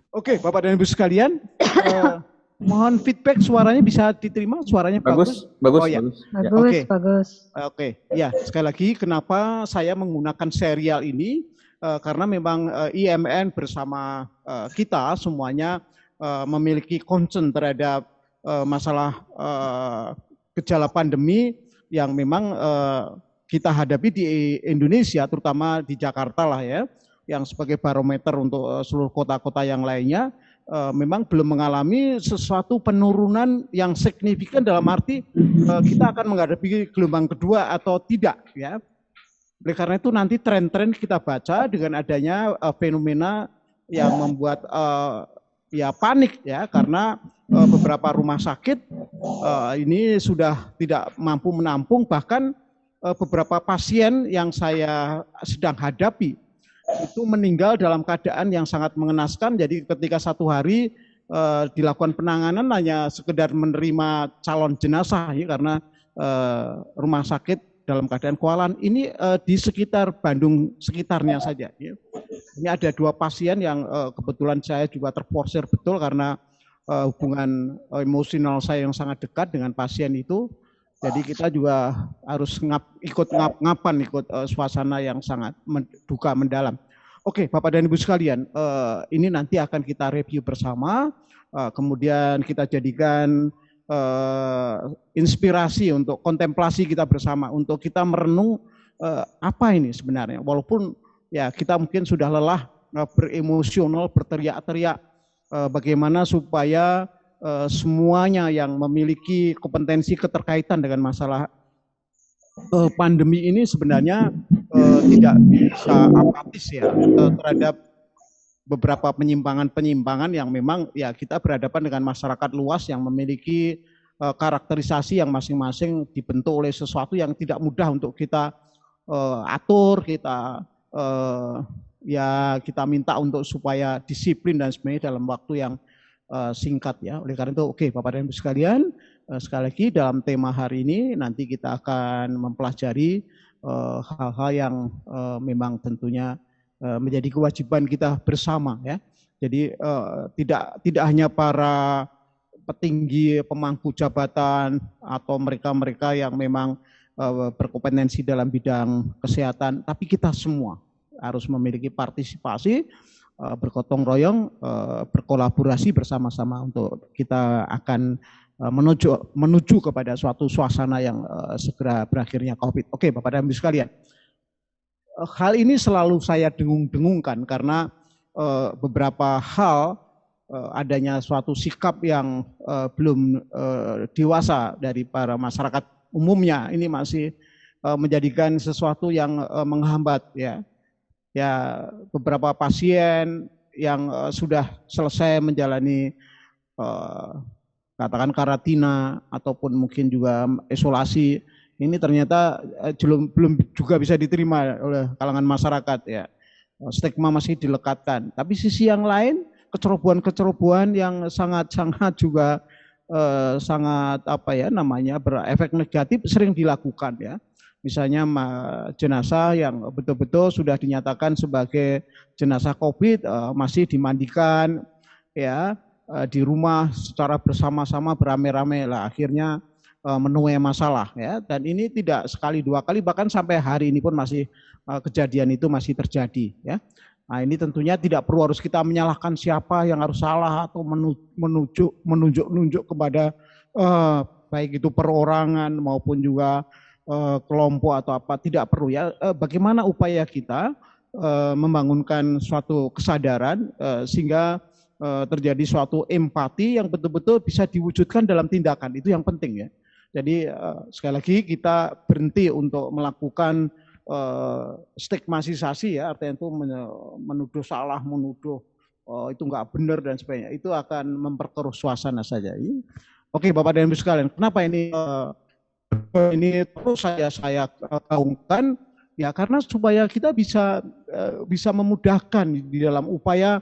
Oke, Bapak dan Ibu sekalian, mohon feedback suaranya bisa diterima, suaranya bagus? Bagus, Oh ya, bagus. ya, Bagus, oke. bagus. Oke, ya sekali lagi kenapa saya menggunakan serial ini karena memang IMN bersama kita semuanya memiliki concern terhadap masalah gejala pandemi yang memang kita hadapi di Indonesia, terutama di Jakarta lah ya, yang sebagai barometer untuk seluruh kota-kota yang lainnya. Memang belum mengalami sesuatu penurunan yang signifikan dalam arti kita akan menghadapi gelombang kedua atau tidak ya. Oleh karena itu nanti tren-tren kita baca dengan adanya fenomena yang membuat ya panik ya karena beberapa rumah sakit ini sudah tidak mampu menampung, bahkan beberapa pasien yang saya sedang hadapi itu meninggal dalam keadaan yang sangat mengenaskan. Jadi ketika satu hari dilakukan penanganan hanya sekedar menerima calon jenazah ya, karena rumah sakit dalam keadaan kewalahan. Ini di sekitar Bandung sekitarnya saja ya. Ini ada 2 pasien yang kebetulan saya juga terporsir betul karena hubungan emosional saya yang sangat dekat dengan pasien itu. Jadi kita juga harus ikut suasana yang sangat duka mendalam. Oke, Bapak dan Ibu sekalian, ini nanti akan kita review bersama, kemudian kita jadikan inspirasi untuk kontemplasi kita bersama, untuk kita merenung apa ini sebenarnya. Walaupun ya kita mungkin sudah lelah beremosional, berteriak-teriak, bagaimana supaya semuanya yang memiliki kompetensi keterkaitan dengan masalah pandemi ini sebenarnya tidak bisa apatis ya terhadap beberapa penyimpangan-penyimpangan yang memang ya kita berhadapan dengan masyarakat luas yang memiliki karakterisasi yang masing-masing dibentuk oleh sesuatu yang tidak mudah untuk kita atur, kita ya kita minta untuk supaya disiplin dan sebagainya dalam waktu yang singkat ya. Oleh karena itu, oke Bapak dan Ibu sekalian, sekali lagi dalam tema hari ini nanti kita akan mempelajari hal-hal yang memang tentunya menjadi kewajiban kita bersama ya. Jadi tidak hanya para petinggi pemangku jabatan atau mereka-mereka yang memang berkompetensi dalam bidang kesehatan, tapi kita semua harus memiliki partisipasi, bergotong royong, berkolaborasi bersama-sama untuk kita akan menuju kepada suatu suasana yang segera berakhirnya COVID. Oke, Bapak dan Ibu sekalian, hal ini selalu saya dengung-dengungkan karena beberapa hal adanya suatu sikap yang belum dewasa dari para masyarakat umumnya, ini masih menjadikan sesuatu yang menghambat ya. Ya beberapa pasien yang sudah selesai menjalani katakan karantina ataupun mungkin juga isolasi, ini ternyata belum juga bisa diterima oleh kalangan masyarakat ya. Stigma masih dilekatkan. Tapi sisi yang lain, kecerobohan-kecerobohan yang sangat-sangat juga sangat apa ya namanya berefek negatif sering dilakukan ya. Misalnya jenazah yang betul-betul sudah dinyatakan sebagai jenazah COVID masih dimandikan ya di rumah secara bersama-sama beramai-ramai lah, akhirnya menuai masalah ya. Dan ini tidak sekali dua kali, bahkan sampai hari ini pun masih kejadian itu masih terjadi ya. Nah ini tentunya tidak perlu harus kita menyalahkan siapa yang harus salah atau menunjuk kepada baik itu perorangan maupun juga kelompok atau apa, tidak perlu ya. Bagaimana upaya kita membangunkan suatu kesadaran sehingga terjadi suatu empati yang betul-betul bisa diwujudkan dalam tindakan, itu yang penting ya. Jadi sekali lagi kita berhenti untuk melakukan stigmatisasi ya, artinya itu menuduh salah, menuduh itu nggak benar dan sebagainya, itu akan memperkeruh suasana saja. Oke Bapak dan Ibu sekalian, kenapa ini terus saya gaungkan ya, karena supaya kita bisa memudahkan di dalam upaya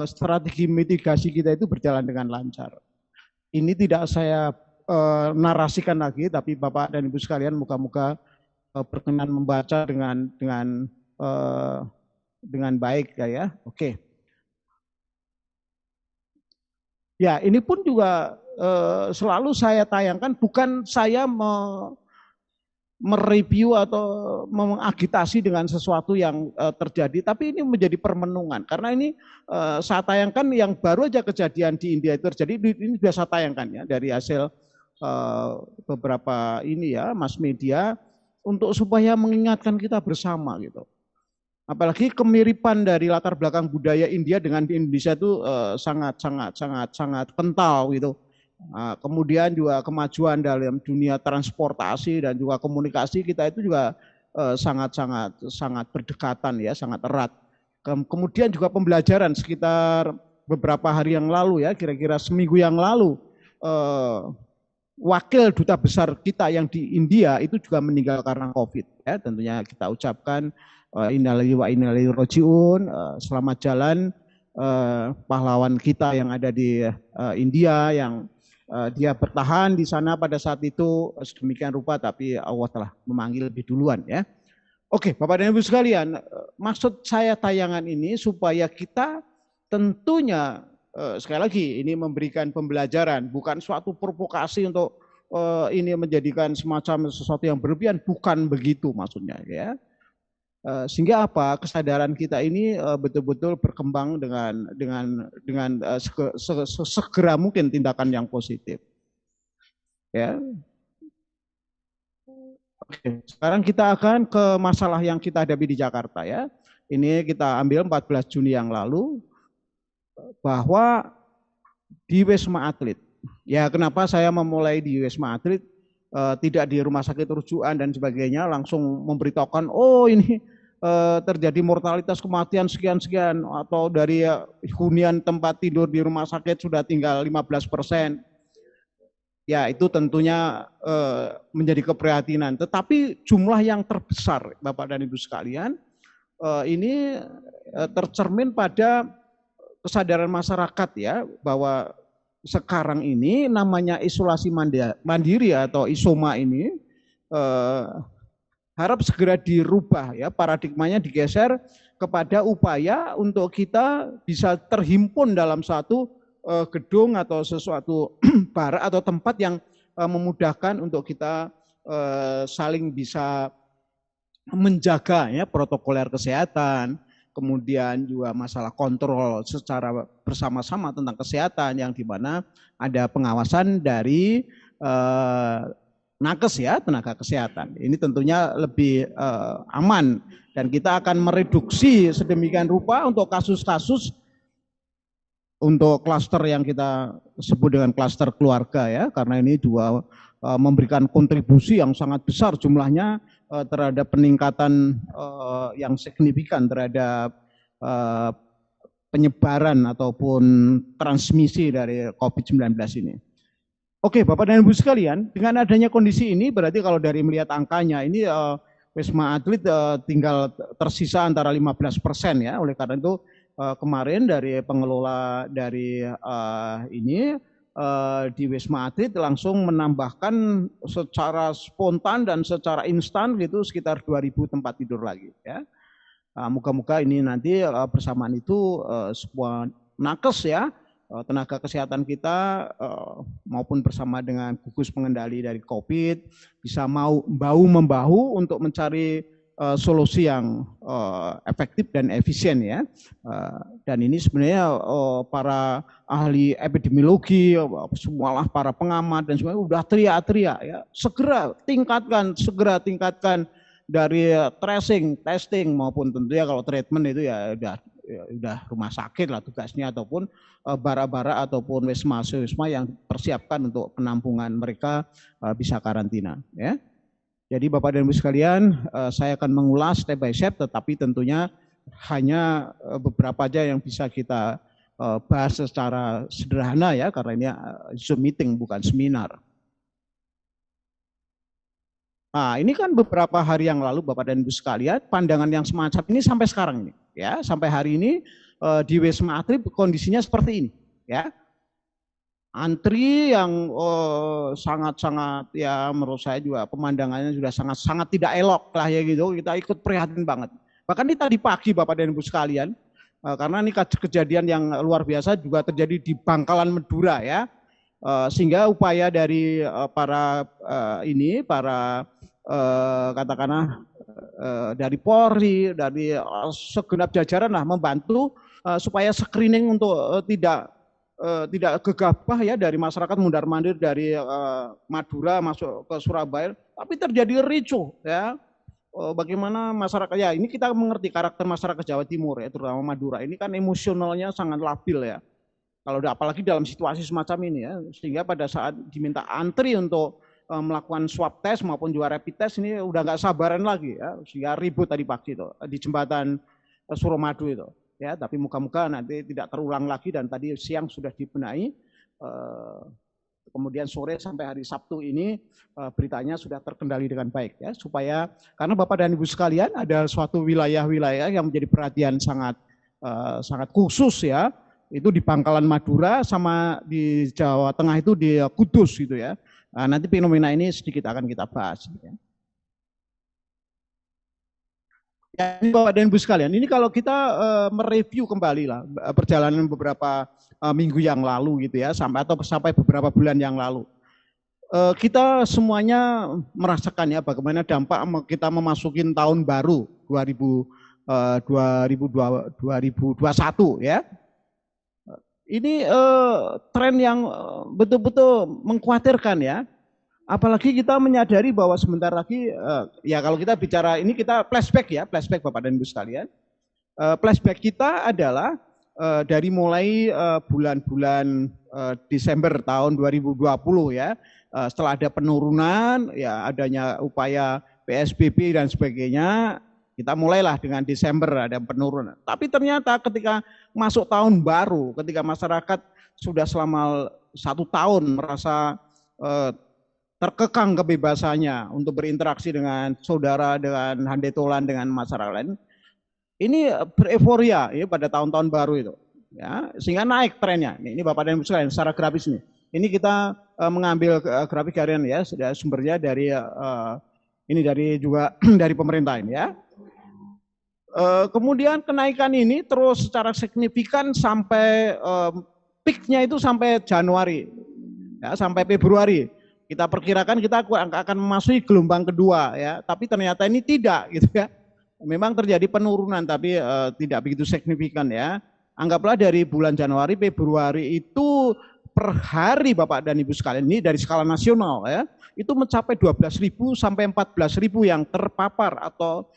strategi mitigasi kita itu berjalan dengan lancar. Ini tidak saya narasikan lagi, tapi Bapak dan Ibu sekalian moga-moga berkenan membaca dengan baik ya. Oke. Ya, ini pun juga selalu saya tayangkan, bukan saya mereview atau mengagitasi dengan sesuatu yang terjadi, tapi ini menjadi permenungan. Karena ini saya tayangkan yang baru aja kejadian di India itu terjadi, ini sudah saya tayangkan ya dari hasil beberapa ini ya mass media untuk supaya mengingatkan kita bersama gitu. Apalagi kemiripan dari latar belakang budaya India dengan di Indonesia itu sangat kental gitu. Kemudian juga kemajuan dalam dunia transportasi dan juga komunikasi kita itu juga sangat berdekatan ya, sangat erat. Kemudian juga pembelajaran sekitar beberapa hari yang lalu ya, kira-kira seminggu yang lalu, wakil duta besar kita yang di India itu juga meninggal karena COVID. Ya, tentunya kita ucapkan innalillahi wa inna ilaihi rajiun, selamat jalan pahlawan kita yang ada di India yang dia bertahan di sana pada saat itu sedemikian rupa, tapi Allah telah memanggil lebih duluan ya. Oke, Bapak dan Ibu sekalian, maksud saya tayangan ini supaya kita tentunya sekali lagi ini memberikan pembelajaran, bukan suatu provokasi untuk ini menjadikan semacam sesuatu yang berlebihan, bukan begitu maksudnya ya. Sehingga apa, kesadaran kita ini betul-betul berkembang dengan segera mungkin tindakan yang positif. Ya. Oke, sekarang kita akan ke masalah yang kita hadapi di Jakarta ya. Ini kita ambil 14 Juni yang lalu bahwa di Wisma Atlet. Ya, kenapa saya memulai di Wisma Atlet, tidak di rumah sakit rujukan dan sebagainya, langsung memberitahukan, oh ini terjadi mortalitas kematian sekian-sekian, atau dari hunian tempat tidur di rumah sakit sudah tinggal 15%. Ya, itu tentunya menjadi keprihatinan. Tetapi jumlah yang terbesar, Bapak dan Ibu sekalian, ini tercermin pada kesadaran masyarakat ya, bahwa sekarang ini namanya isolasi mandiri atau isoma ini harap segera dirubah ya, paradigmanya digeser kepada upaya untuk kita bisa terhimpun dalam satu gedung atau sesuatu barak atau tempat yang memudahkan untuk kita saling bisa menjaga ya protokoler kesehatan, kemudian juga masalah kontrol secara bersama-sama tentang kesehatan yang dimana ada pengawasan dari nakes ya, tenaga kesehatan. Ini tentunya lebih aman dan kita akan mereduksi sedemikian rupa untuk kasus-kasus, untuk klaster yang kita sebut dengan klaster keluarga ya, karena ini juga memberikan kontribusi yang sangat besar jumlahnya terhadap peningkatan yang signifikan terhadap penyebaran ataupun transmisi dari COVID-19 ini. Oke, Bapak dan Ibu sekalian, dengan adanya kondisi ini berarti kalau dari melihat angkanya ini Wisma Atlet tinggal tersisa antara 15% ya. Oleh karena itu kemarin dari pengelola dari ini di Wisma Atlet langsung menambahkan secara spontan dan secara instan gitu sekitar 2.000 tempat tidur lagi ya. Moga-moga ini nanti bersamaan itu sebuah nakes ya, tenaga kesehatan kita maupun bersama dengan gugus pengendali dari COVID bisa bahu-membahu untuk mencari solusi yang efektif dan efisien ya. Dan ini sebenarnya para ahli epidemiologi, semualah para pengamat dan semuanya udah teriak-teriak ya, segera tingkatkan dari tracing, testing maupun tentunya kalau treatment itu ya udah rumah sakit lah tugasnya, ataupun bara-bara ataupun wisma yang persiapkan untuk penampungan mereka bisa karantina ya. Jadi Bapak dan Ibu sekalian, saya akan mengulas step by step, tetapi tentunya hanya beberapa aja yang bisa kita bahas secara sederhana ya, karena ini Zoom meeting bukan seminar. Nah, ini kan beberapa hari yang lalu Bapak dan Ibu sekalian, pandangan yang semacam ini sampai sekarang ini ya, sampai hari ini di Wisma Atlet kondisinya seperti ini ya. Antri yang sangat-sangat ya, menurut saya juga pemandangannya sudah sangat tidak elok lah ya gitu, kita ikut prihatin banget. Bahkan ini tadi pagi Bapak dan Ibu sekalian, Karena ini kejadian yang luar biasa juga terjadi di Bangkalan Madura ya. Sehingga upaya dari para katakanlah dari Polri, dari segenap jajaran lah membantu supaya screening untuk tidak gegabah ya dari masyarakat mundar-mandir dari Madura masuk ke Surabaya, tapi terjadi ricuh ya. Bagaimana masyarakat ya, ini kita mengerti karakter masyarakat Jawa Timur ya, terutama Madura ini kan emosionalnya sangat labil ya. Kalau apalagi dalam situasi semacam ini ya, sehingga pada saat diminta antri untuk melakukan swab test maupun juga rapid test ini udah nggak sabaran lagi ya, sehingga ribut tadi pagi itu di jembatan Suramadu itu ya. Tapi muka-muka nanti tidak terulang lagi dan tadi siang sudah dibenahi. Kemudian sore sampai hari Sabtu ini beritanya sudah terkendali dengan baik ya, supaya karena Bapak dan Ibu sekalian ada suatu wilayah-wilayah yang menjadi perhatian sangat khusus ya, itu di Bangkalan Madura sama di Jawa Tengah itu di Kudus gitu ya. Nah, nanti fenomena ini sedikit akan kita bahas ya. Ya, ini Bapak dan Ibu sekalian, ini kalau kita mereview kembali lah perjalanan beberapa minggu yang lalu gitu ya, sampai beberapa bulan yang lalu, kita semuanya merasakan ya bagaimana dampak kita memasuki tahun baru 2021 ya. Ini tren yang betul-betul mengkhawatirkan ya. Apalagi kita menyadari bahwa sebentar lagi, ya kalau kita bicara, ini kita flashback ya, flashback Bapak dan Ibu sekalian. Flashback kita adalah dari mulai bulan-bulan Desember tahun 2020 ya, setelah ada penurunan, ya adanya upaya PSBB dan sebagainya, kita mulailah dengan Desember ada penurunan. Tapi ternyata ketika masuk tahun baru, ketika masyarakat sudah selama 1 tahun merasa terkekang kebebasannya untuk berinteraksi dengan saudara, dengan handetolan, dengan masyarakat lain, ini bereforia ya pada tahun-tahun baru itu, ya, sehingga naik trennya. Ini Bapak dan Ibu sekalian secara grafis nih. Ini kita mengambil grafik harian ya, sumbernya dari ini dari juga dari pemerintah ini ya. Kemudian kenaikan ini terus secara signifikan sampai peaknya itu sampai Januari, ya, sampai Februari. Kita perkirakan kita akan memasuki gelombang kedua ya, tapi ternyata ini tidak gitu ya. Memang terjadi penurunan tapi tidak begitu signifikan ya. Anggaplah dari bulan Januari, Februari itu per hari Bapak dan Ibu sekalian, ini dari skala nasional ya, itu mencapai 12.000 sampai 14.000 yang terpapar atau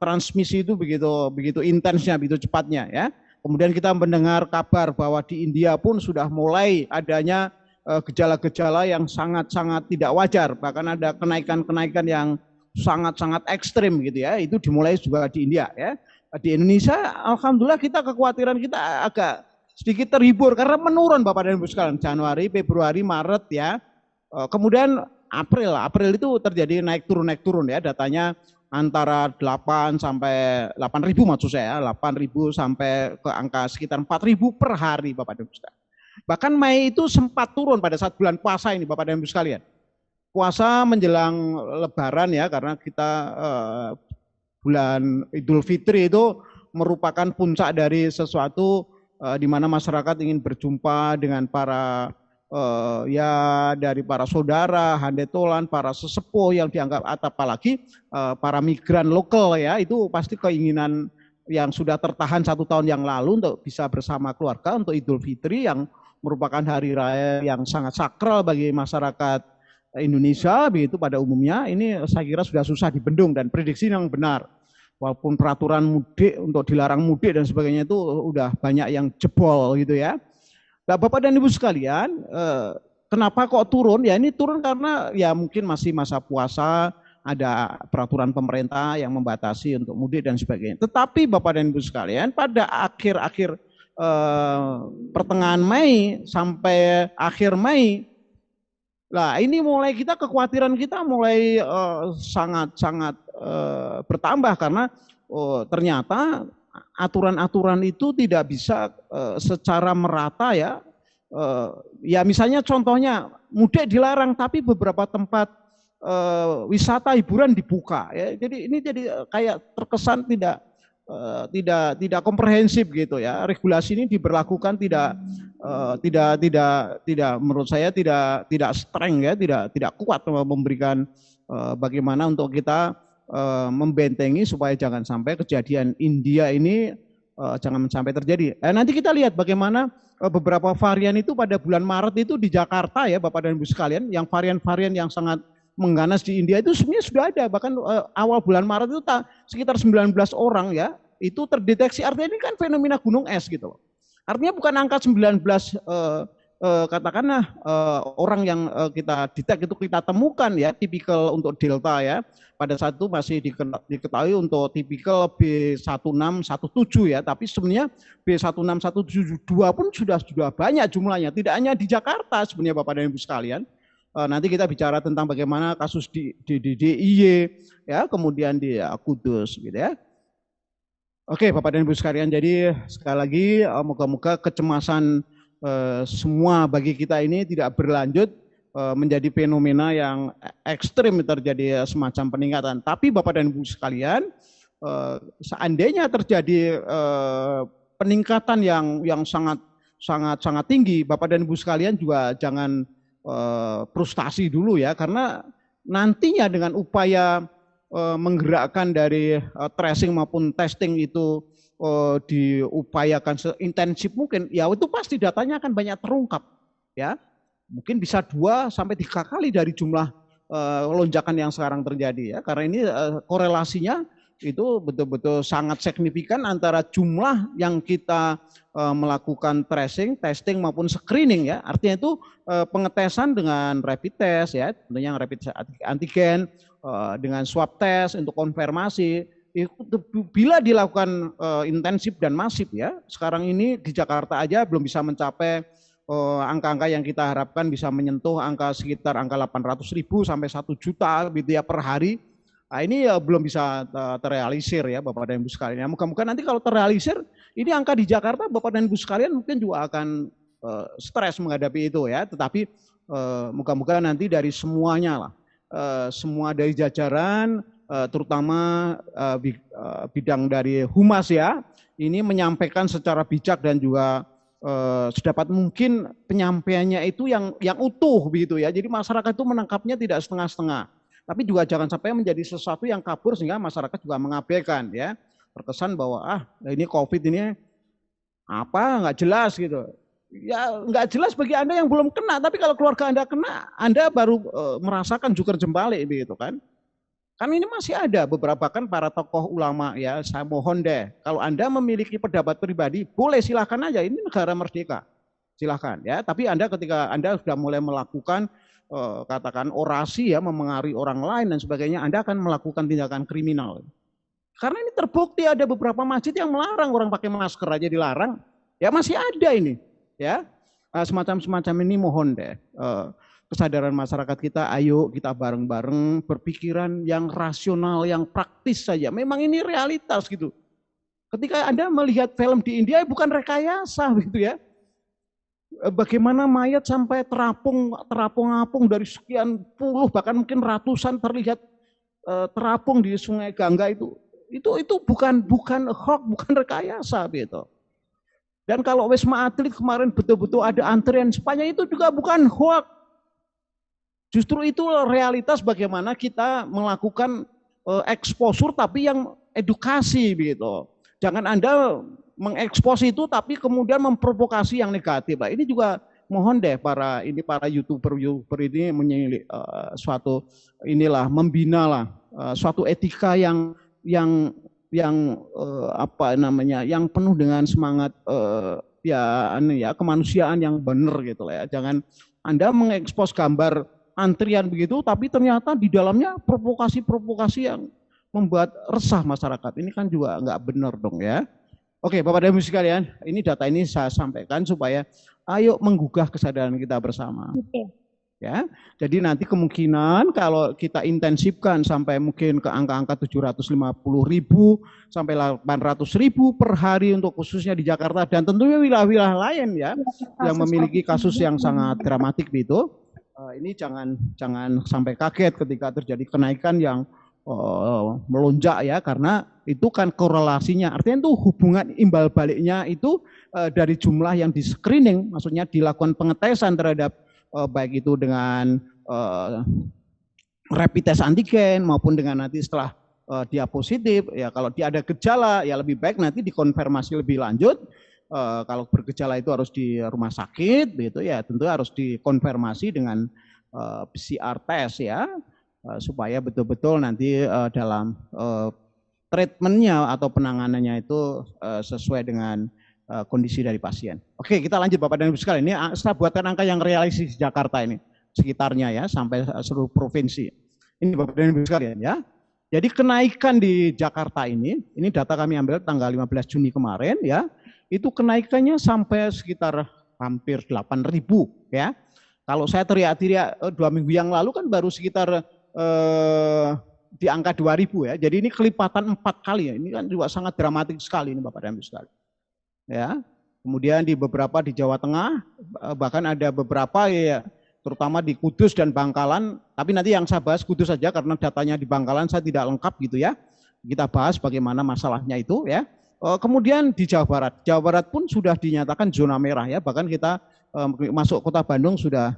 transmisi itu begitu intensnya, begitu cepatnya ya. Kemudian kita mendengar kabar bahwa di India pun sudah mulai adanya gejala-gejala yang sangat-sangat tidak wajar, bahkan ada kenaikan-kenaikan yang sangat-sangat ekstrim gitu ya, itu dimulai juga di India ya. Di Indonesia alhamdulillah kita kekhawatiran kita agak sedikit terhibur karena menurun Bapak dan Ibu sekalian, Januari, Februari, Maret ya. Kemudian April itu terjadi naik turun ya, datanya antara 8 sampai 8.000 maksud saya, 8.000 sampai ke angka sekitar 4.000 per hari Bapak dan Ibu sekalian. Bahkan Mei itu sempat turun pada saat bulan puasa ini Bapak dan Ibu sekalian. Puasa menjelang Lebaran ya, karena kita bulan Idul Fitri itu merupakan puncak dari sesuatu di mana masyarakat ingin berjumpa dengan para ya dari para saudara, handetolan, para sesepuh yang dianggap apalagi para migran lokal ya, itu pasti keinginan yang sudah tertahan 1 tahun yang lalu untuk bisa bersama keluarga untuk Idul Fitri yang merupakan hari raya yang sangat sakral bagi masyarakat Indonesia begitu pada umumnya. Ini saya kira sudah susah dibendung dan prediksi yang benar. Walaupun peraturan mudik untuk dilarang mudik dan sebagainya itu udah banyak yang jebol gitu ya. Nah, Bapak dan Ibu sekalian, kenapa kok turun? Ya ini turun karena ya mungkin masih masa puasa, ada peraturan pemerintah yang membatasi untuk mudik dan sebagainya. Tetapi Bapak dan Ibu sekalian, pada akhir-akhir pertengahan Mei sampai akhir Mei, nah ini mulai kekhawatiran kita mulai sangat-sangat bertambah karena ternyata aturan-aturan itu tidak bisa secara merata ya. Ya misalnya contohnya mudik dilarang tapi beberapa tempat wisata hiburan dibuka ya. Jadi ini jadi kayak terkesan tidak tidak komprehensif gitu ya. Regulasi ini diberlakukan tidak menurut saya tidak streng ya, tidak kuat memberikan bagaimana untuk kita membentengi supaya jangan sampai kejadian India ini jangan sampai terjadi. Nanti kita lihat bagaimana beberapa varian itu pada bulan Maret itu di Jakarta ya Bapak dan Ibu sekalian, yang varian-varian yang sangat mengganas di India itu sebenarnya sudah ada, bahkan awal bulan Maret itu sekitar 19 orang ya itu terdeteksi. Artinya ini kan fenomena gunung es gitu. Artinya bukan angka 19 katakanlah orang yang kita detek itu kita temukan ya tipikal untuk delta ya. Pada saat itu masih diketahui untuk tipikal B1617 ya, tapi sebenarnya B16172 pun sudah banyak jumlahnya, tidak hanya di Jakarta sebenarnya Bapak dan Ibu sekalian. Nanti kita bicara tentang bagaimana kasus di DIY ya, kemudian di Kudus gitu ya. Oke Bapak dan Ibu sekalian, jadi sekali lagi moga-moga kecemasan semua bagi kita ini tidak berlanjut menjadi fenomena yang ekstrim terjadi semacam peningkatan. Tapi Bapak dan Ibu sekalian, seandainya terjadi peningkatan yang sangat tinggi, Bapak dan Ibu sekalian juga jangan frustasi dulu ya, karena nantinya dengan upaya menggerakkan dari tracing maupun testing itu diupayakan seintensif mungkin, ya itu pasti datanya akan banyak terungkap ya. Mungkin bisa 2 sampai 3 kali dari jumlah lonjakan yang sekarang terjadi ya, karena ini korelasinya itu betul-betul sangat signifikan antara jumlah yang kita melakukan tracing, testing maupun screening ya. Artinya itu pengetesan dengan rapid test ya, tentunya yang rapid antigen dengan swab test untuk konfirmasi. Bila dilakukan intensif dan masif ya, sekarang ini di Jakarta aja belum bisa mencapai angka-angka yang kita harapkan bisa menyentuh angka sekitar angka 800.000 sampai 1 juta gitu ya per hari. Nah, ini belum bisa terrealisir ya Bapak dan Ibu sekalian. Moga-moga nanti kalau terrealisir, ini angka di Jakarta Bapak dan Ibu sekalian mungkin juga akan stres menghadapi itu ya. Tetapi moga-moga nanti dari semuanya lah, semua dari jajaran, terutama bidang dari humas ya, ini menyampaikan secara bijak dan juga sedapat mungkin penyampaiannya itu yang utuh begitu ya. Jadi masyarakat itu menangkapnya tidak setengah-setengah. Tapi juga jangan sampai menjadi sesuatu yang kabur sehingga masyarakat juga mengabaikan ya. Terkesan bahwa ini COVID ini apa nggak jelas gitu. Ya nggak jelas bagi Anda yang belum kena, tapi kalau keluarga Anda kena, Anda baru merasakan juker jembalik begitu kan. Kan ini masih ada beberapa kan para tokoh ulama ya, saya mohon deh, kalau Anda memiliki pendapat pribadi, boleh silahkan aja, ini negara merdeka, silahkan ya. Tapi Anda ketika Anda sudah mulai melakukan katakan orasi ya, memengaruhi orang lain dan sebagainya, Anda akan melakukan tindakan kriminal. Karena ini terbukti ada beberapa masjid yang melarang orang pakai masker aja dilarang, ya masih ada ini ya. Semacam ini mohon deh. Kesadaran masyarakat kita, ayo kita bareng-bareng berpikiran yang rasional, yang praktis saja. Memang ini realitas gitu. Ketika Anda melihat film di India bukan rekayasa gitu ya. Bagaimana mayat sampai terapung-apung dari sekian puluh bahkan mungkin ratusan terlihat terapung di Sungai Gangga itu bukan hoax, bukan rekayasa gitu. Dan kalau Wisma Atlet kemarin betul-betul ada antrian sepanjang itu juga bukan hoax. Justru itu realitas bagaimana kita melakukan eksposur tapi yang edukasi begitu. Jangan Anda mengekspos itu tapi kemudian memprovokasi yang negatif. Ini juga mohon deh para YouTuber ini menyilik suatu membina lah suatu etika yang apa namanya, yang penuh dengan semangat kemanusiaan yang benar gitu lah ya. Jangan Anda mengekspos gambar antrian begitu, tapi ternyata di dalamnya provokasi yang membuat resah masyarakat. Ini kan juga nggak benar dong ya. Oke, Bapak dan Ibu sekalian, ini data ini saya sampaikan supaya ayo menggugah kesadaran kita bersama. Ya, jadi nanti kemungkinan kalau kita intensifkan sampai mungkin ke angka-angka 750.000 sampai 800.000 per hari untuk khususnya di Jakarta dan tentunya wilayah-wilayah lain ya yang memiliki kasus yang sangat dramatik itu. Ini jangan sampai kaget ketika terjadi kenaikan yang melonjak ya, karena itu kan korelasinya, artinya itu hubungan imbal baliknya itu dari jumlah yang di screening, maksudnya dilakukan pengetesan terhadap baik itu dengan rapid test antigen maupun dengan nanti setelah dia positif, ya kalau dia ada gejala ya lebih baik nanti dikonfirmasi lebih lanjut. Kalau bergejala itu harus di rumah sakit, gitu ya, tentu harus dikonfirmasi dengan PCR test ya, supaya betul-betul nanti dalam treatmentnya atau penanganannya itu sesuai dengan kondisi dari pasien. Oke, kita lanjut Bapak dan Ibu sekalian. Ini saya buatkan angka yang realistis di Jakarta ini, sekitarnya ya, sampai seluruh provinsi. Ini Bapak dan Ibu sekalian ya. Jadi kenaikan di Jakarta ini data kami ambil tanggal 15 Juni kemarin ya, itu kenaikannya sampai sekitar hampir 8.000 ya. Kalau saya teriak-teriak 2 minggu yang lalu kan baru sekitar di angka 2.000 ya. Jadi ini kelipatan 4 kali ya. Ini kan juga sangat dramatik sekali ini Bapak dan Ibu sekalian. Ya. Kemudian di beberapa di Jawa Tengah, bahkan ada beberapa ya, terutama di Kudus dan Bangkalan, tapi nanti yang saya bahas Kudus saja karena datanya di Bangkalan saya tidak lengkap gitu ya. Kita bahas bagaimana masalahnya itu ya. Kemudian di Jawa Barat pun sudah dinyatakan zona merah ya, bahkan kita masuk kota Bandung sudah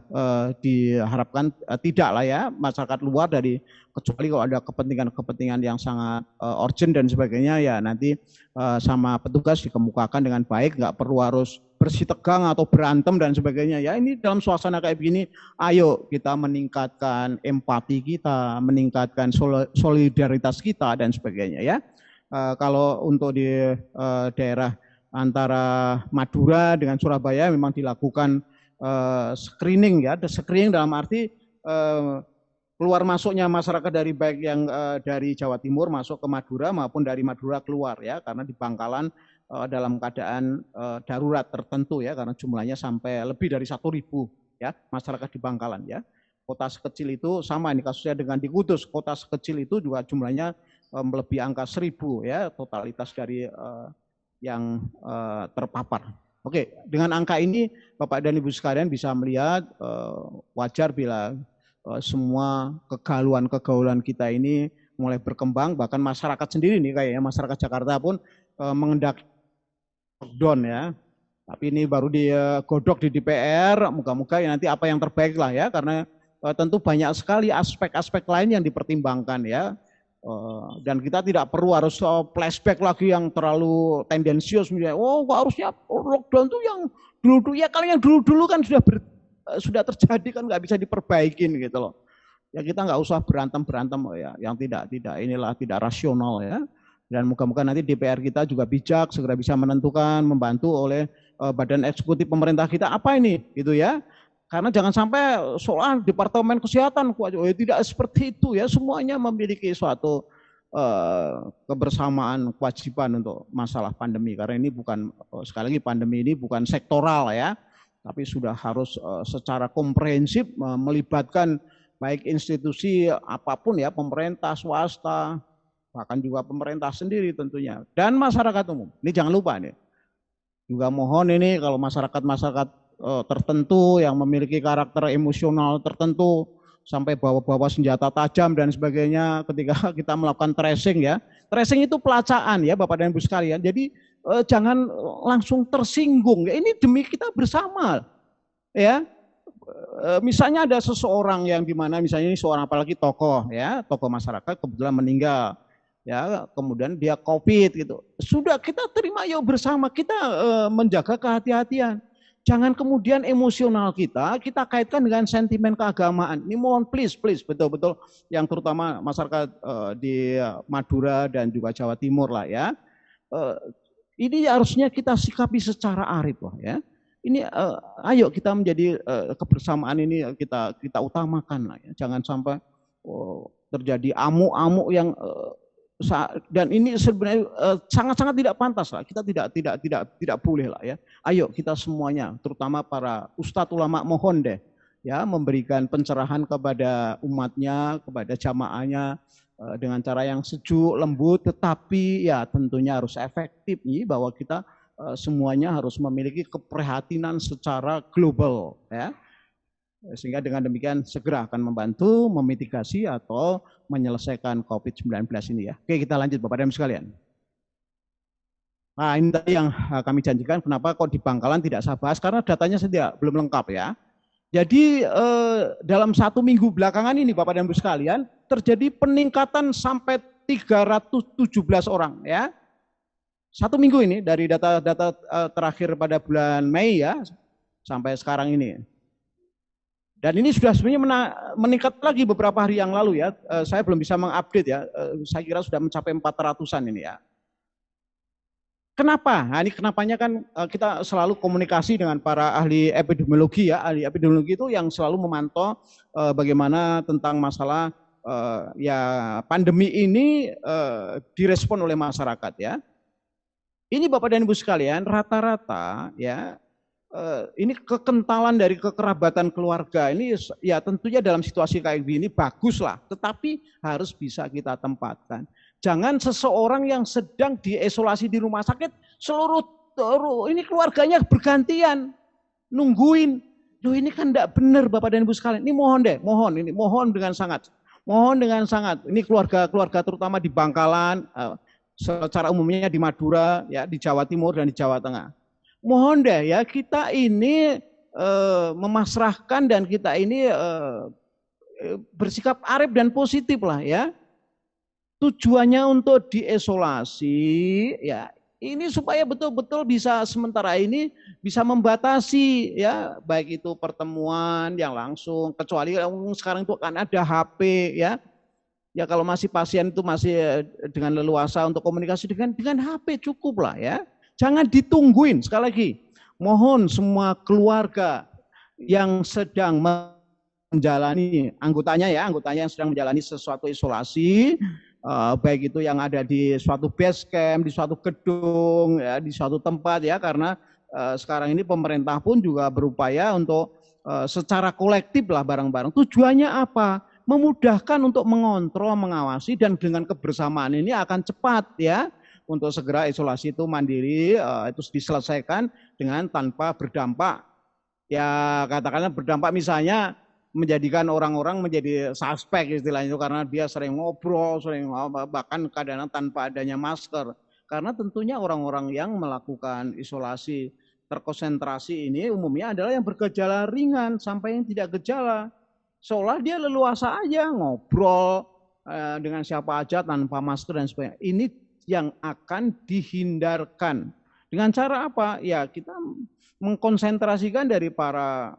diharapkan tidak lah ya, masyarakat luar dari, kecuali kalau ada kepentingan yang sangat urgent dan sebagainya ya nanti sama petugas dikemukakan dengan baik, nggak perlu harus bersih tegang atau berantem dan sebagainya ya. Ini dalam suasana kayak begini, ayo kita meningkatkan empati kita, meningkatkan solidaritas kita dan sebagainya ya. Kalau untuk di daerah antara Madura dengan Surabaya memang dilakukan screening ya, screening dalam arti keluar masuknya masyarakat dari baik yang dari Jawa Timur masuk ke Madura maupun dari Madura keluar ya, karena di Bangkalan dalam keadaan darurat tertentu ya, karena jumlahnya sampai lebih dari 1.000 ya masyarakat di Bangkalan ya. Kota sekecil itu sama ini kasusnya dengan di Kudus, kota sekecil itu juga jumlahnya melebihi angka 1.000 ya totalitas dari yang terpapar. Oke, dengan angka ini Bapak dan Ibu sekalian bisa melihat wajar bila semua kegaulan kita ini mulai berkembang, bahkan masyarakat sendiri nih kayaknya masyarakat Jakarta pun mengendaki lockdown ya. Tapi ini baru digodok di DPR, moga-moga ya nanti apa yang terbaik lah ya, karena tentu banyak sekali aspek-aspek lain yang dipertimbangkan ya. Dan kita tidak perlu harus flashback lagi yang terlalu tendensius misalnya, oh harusnya lockdown tuh yang dulu-dulu ya, kalau yang dulu-dulu kan sudah terjadi kan nggak bisa diperbaikin gitu loh. Ya kita nggak usah berantem ya, yang tidak inilah tidak rasional ya. Dan moga-moga nanti DPR kita juga bijak, segera bisa menentukan, membantu oleh badan eksekutif pemerintah kita apa ini gitu ya. Karena jangan sampai soal Departemen Kesehatan, tidak seperti itu ya, semuanya memiliki suatu kebersamaan kewajiban untuk masalah pandemi. Karena ini bukan, sekali lagi pandemi ini bukan sektoral ya, tapi sudah harus secara komprehensif melibatkan baik institusi apapun ya, pemerintah, swasta, bahkan juga pemerintah sendiri tentunya, dan masyarakat umum. Ini jangan lupa nih. Juga mohon ini kalau masyarakat tertentu yang memiliki karakter emosional tertentu sampai bawa-bawa senjata tajam dan sebagainya ketika kita melakukan tracing ya. Tracing itu pelacaan ya Bapak dan Ibu sekalian. Jadi jangan langsung tersinggung ya, ini demi kita bersama ya. Misalnya ada seseorang yang dimana misalnya ini seorang apalagi tokoh ya, tokoh masyarakat kebetulan meninggal ya, kemudian dia COVID gitu. Sudah kita terima yuk bersama, kita menjaga kehati-hatian. Jangan kemudian emosional kita kaitkan dengan sentimen keagamaan. Ini mohon please betul-betul yang terutama masyarakat di Madura dan juga Jawa Timur lah ya. Ini harusnya kita sikapi secara arif lah ya. Ini ayo kita menjadi kebersamaan ini kita utamakan lah ya. Jangan sampai terjadi amuk-amuk yang dan ini sebenarnya sangat-sangat tidak pantas lah. Kita tidak boleh lah ya. Ayo kita semuanya, terutama para ustadz ulama, mohon deh ya memberikan pencerahan kepada umatnya, kepada jamaahnya dengan cara yang sejuk, lembut, tetapi ya tentunya harus efektif nih, bahwa kita semuanya harus memiliki keprihatinan secara global ya. Sehingga dengan demikian segera akan membantu memitigasi atau menyelesaikan COVID-19 ini ya. Oke, kita lanjut Bapak dan Ibu sekalian. Nah, ini tadi yang kami janjikan, kenapa kok di Bangkalan tidak saya bahas, karena datanya belum lengkap ya. Jadi dalam 1 minggu belakangan ini Bapak dan Ibu sekalian, terjadi peningkatan sampai 317 orang ya. 1 minggu ini dari data-data terakhir pada bulan Mei ya, sampai sekarang ini. Dan ini sudah sebenarnya meningkat lagi beberapa hari yang lalu ya. Saya belum bisa mengupdate ya. Saya kira sudah mencapai 400-an ini ya. Kenapa? Nah, ini kenapanya kan kita selalu komunikasi dengan para ahli epidemiologi ya. Ahli epidemiologi itu yang selalu memantau bagaimana tentang masalah ya pandemi ini direspon oleh masyarakat ya. Ini Bapak dan Ibu sekalian, rata-rata ya ini kekentalan dari kekerabatan keluarga ini ya tentunya dalam situasi kayak gini bagus lah, tetapi harus bisa kita tempatkan. Jangan seseorang yang sedang diisolasi di rumah sakit seluruh ini keluarganya bergantian nungguin. Loh ini kan enggak benar Bapak dan Ibu sekalian. Ini mohon dengan sangat. Ini keluarga-keluarga terutama di Bangkalan, secara umumnya di Madura, ya di Jawa Timur dan di Jawa Tengah. Mohon deh ya kita ini memasrahkan dan kita ini bersikap arif dan positif lah ya. Tujuannya untuk diisolasi ya ini supaya betul-betul bisa sementara ini bisa membatasi ya baik itu pertemuan yang langsung, kecuali sekarang itu kan ada HP ya. Ya kalau masih pasien itu masih dengan leluasa untuk komunikasi dengan HP cukup lah ya. Jangan ditungguin, sekali lagi, mohon semua keluarga yang sedang menjalani, anggotanya yang sedang menjalani sesuatu isolasi, baik itu yang ada di suatu base camp, di suatu gedung, ya, di suatu tempat ya, karena sekarang ini pemerintah pun juga berupaya untuk secara kolektif lah bareng-bareng. Tujuannya apa? Memudahkan untuk mengontrol, mengawasi, dan dengan kebersamaan ini akan cepat ya. Untuk segera isolasi itu mandiri itu diselesaikan dengan tanpa berdampak ya katakanlah berdampak misalnya menjadikan orang-orang menjadi suspek istilahnya itu karena dia sering ngobrol, bahkan kadang-kadang tanpa adanya masker. Karena tentunya orang-orang yang melakukan isolasi terkonsentrasi ini umumnya adalah yang bergejala ringan sampai yang tidak gejala. Seolah dia leluasa aja ngobrol dengan siapa aja tanpa masker dan sebagainya. Ini yang akan dihindarkan. Dengan cara apa? Ya kita mengkonsentrasikan dari para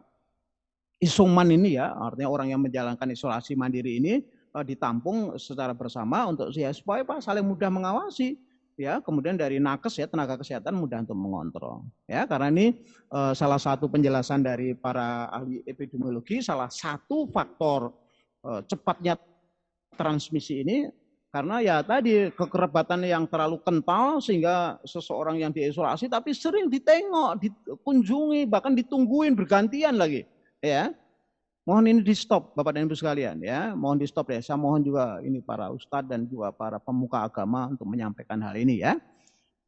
isoman ini ya, artinya orang yang menjalankan isolasi mandiri ini ditampung secara bersama untuk ya supaya Pak saling mudah mengawasi ya, kemudian dari nakes ya tenaga kesehatan mudah untuk mengontrol ya, karena ini salah satu penjelasan dari para ahli epidemiologi, salah satu faktor cepatnya transmisi ini karena ya tadi kekerabatan yang terlalu kental sehingga seseorang yang diisolasi tapi sering ditengok, dikunjungi, bahkan ditungguin bergantian lagi ya. Mohon ini di stop Bapak dan Ibu sekalian ya, mohon di stop ya. Saya mohon juga ini para ustadz dan juga para pemuka agama untuk menyampaikan hal ini ya.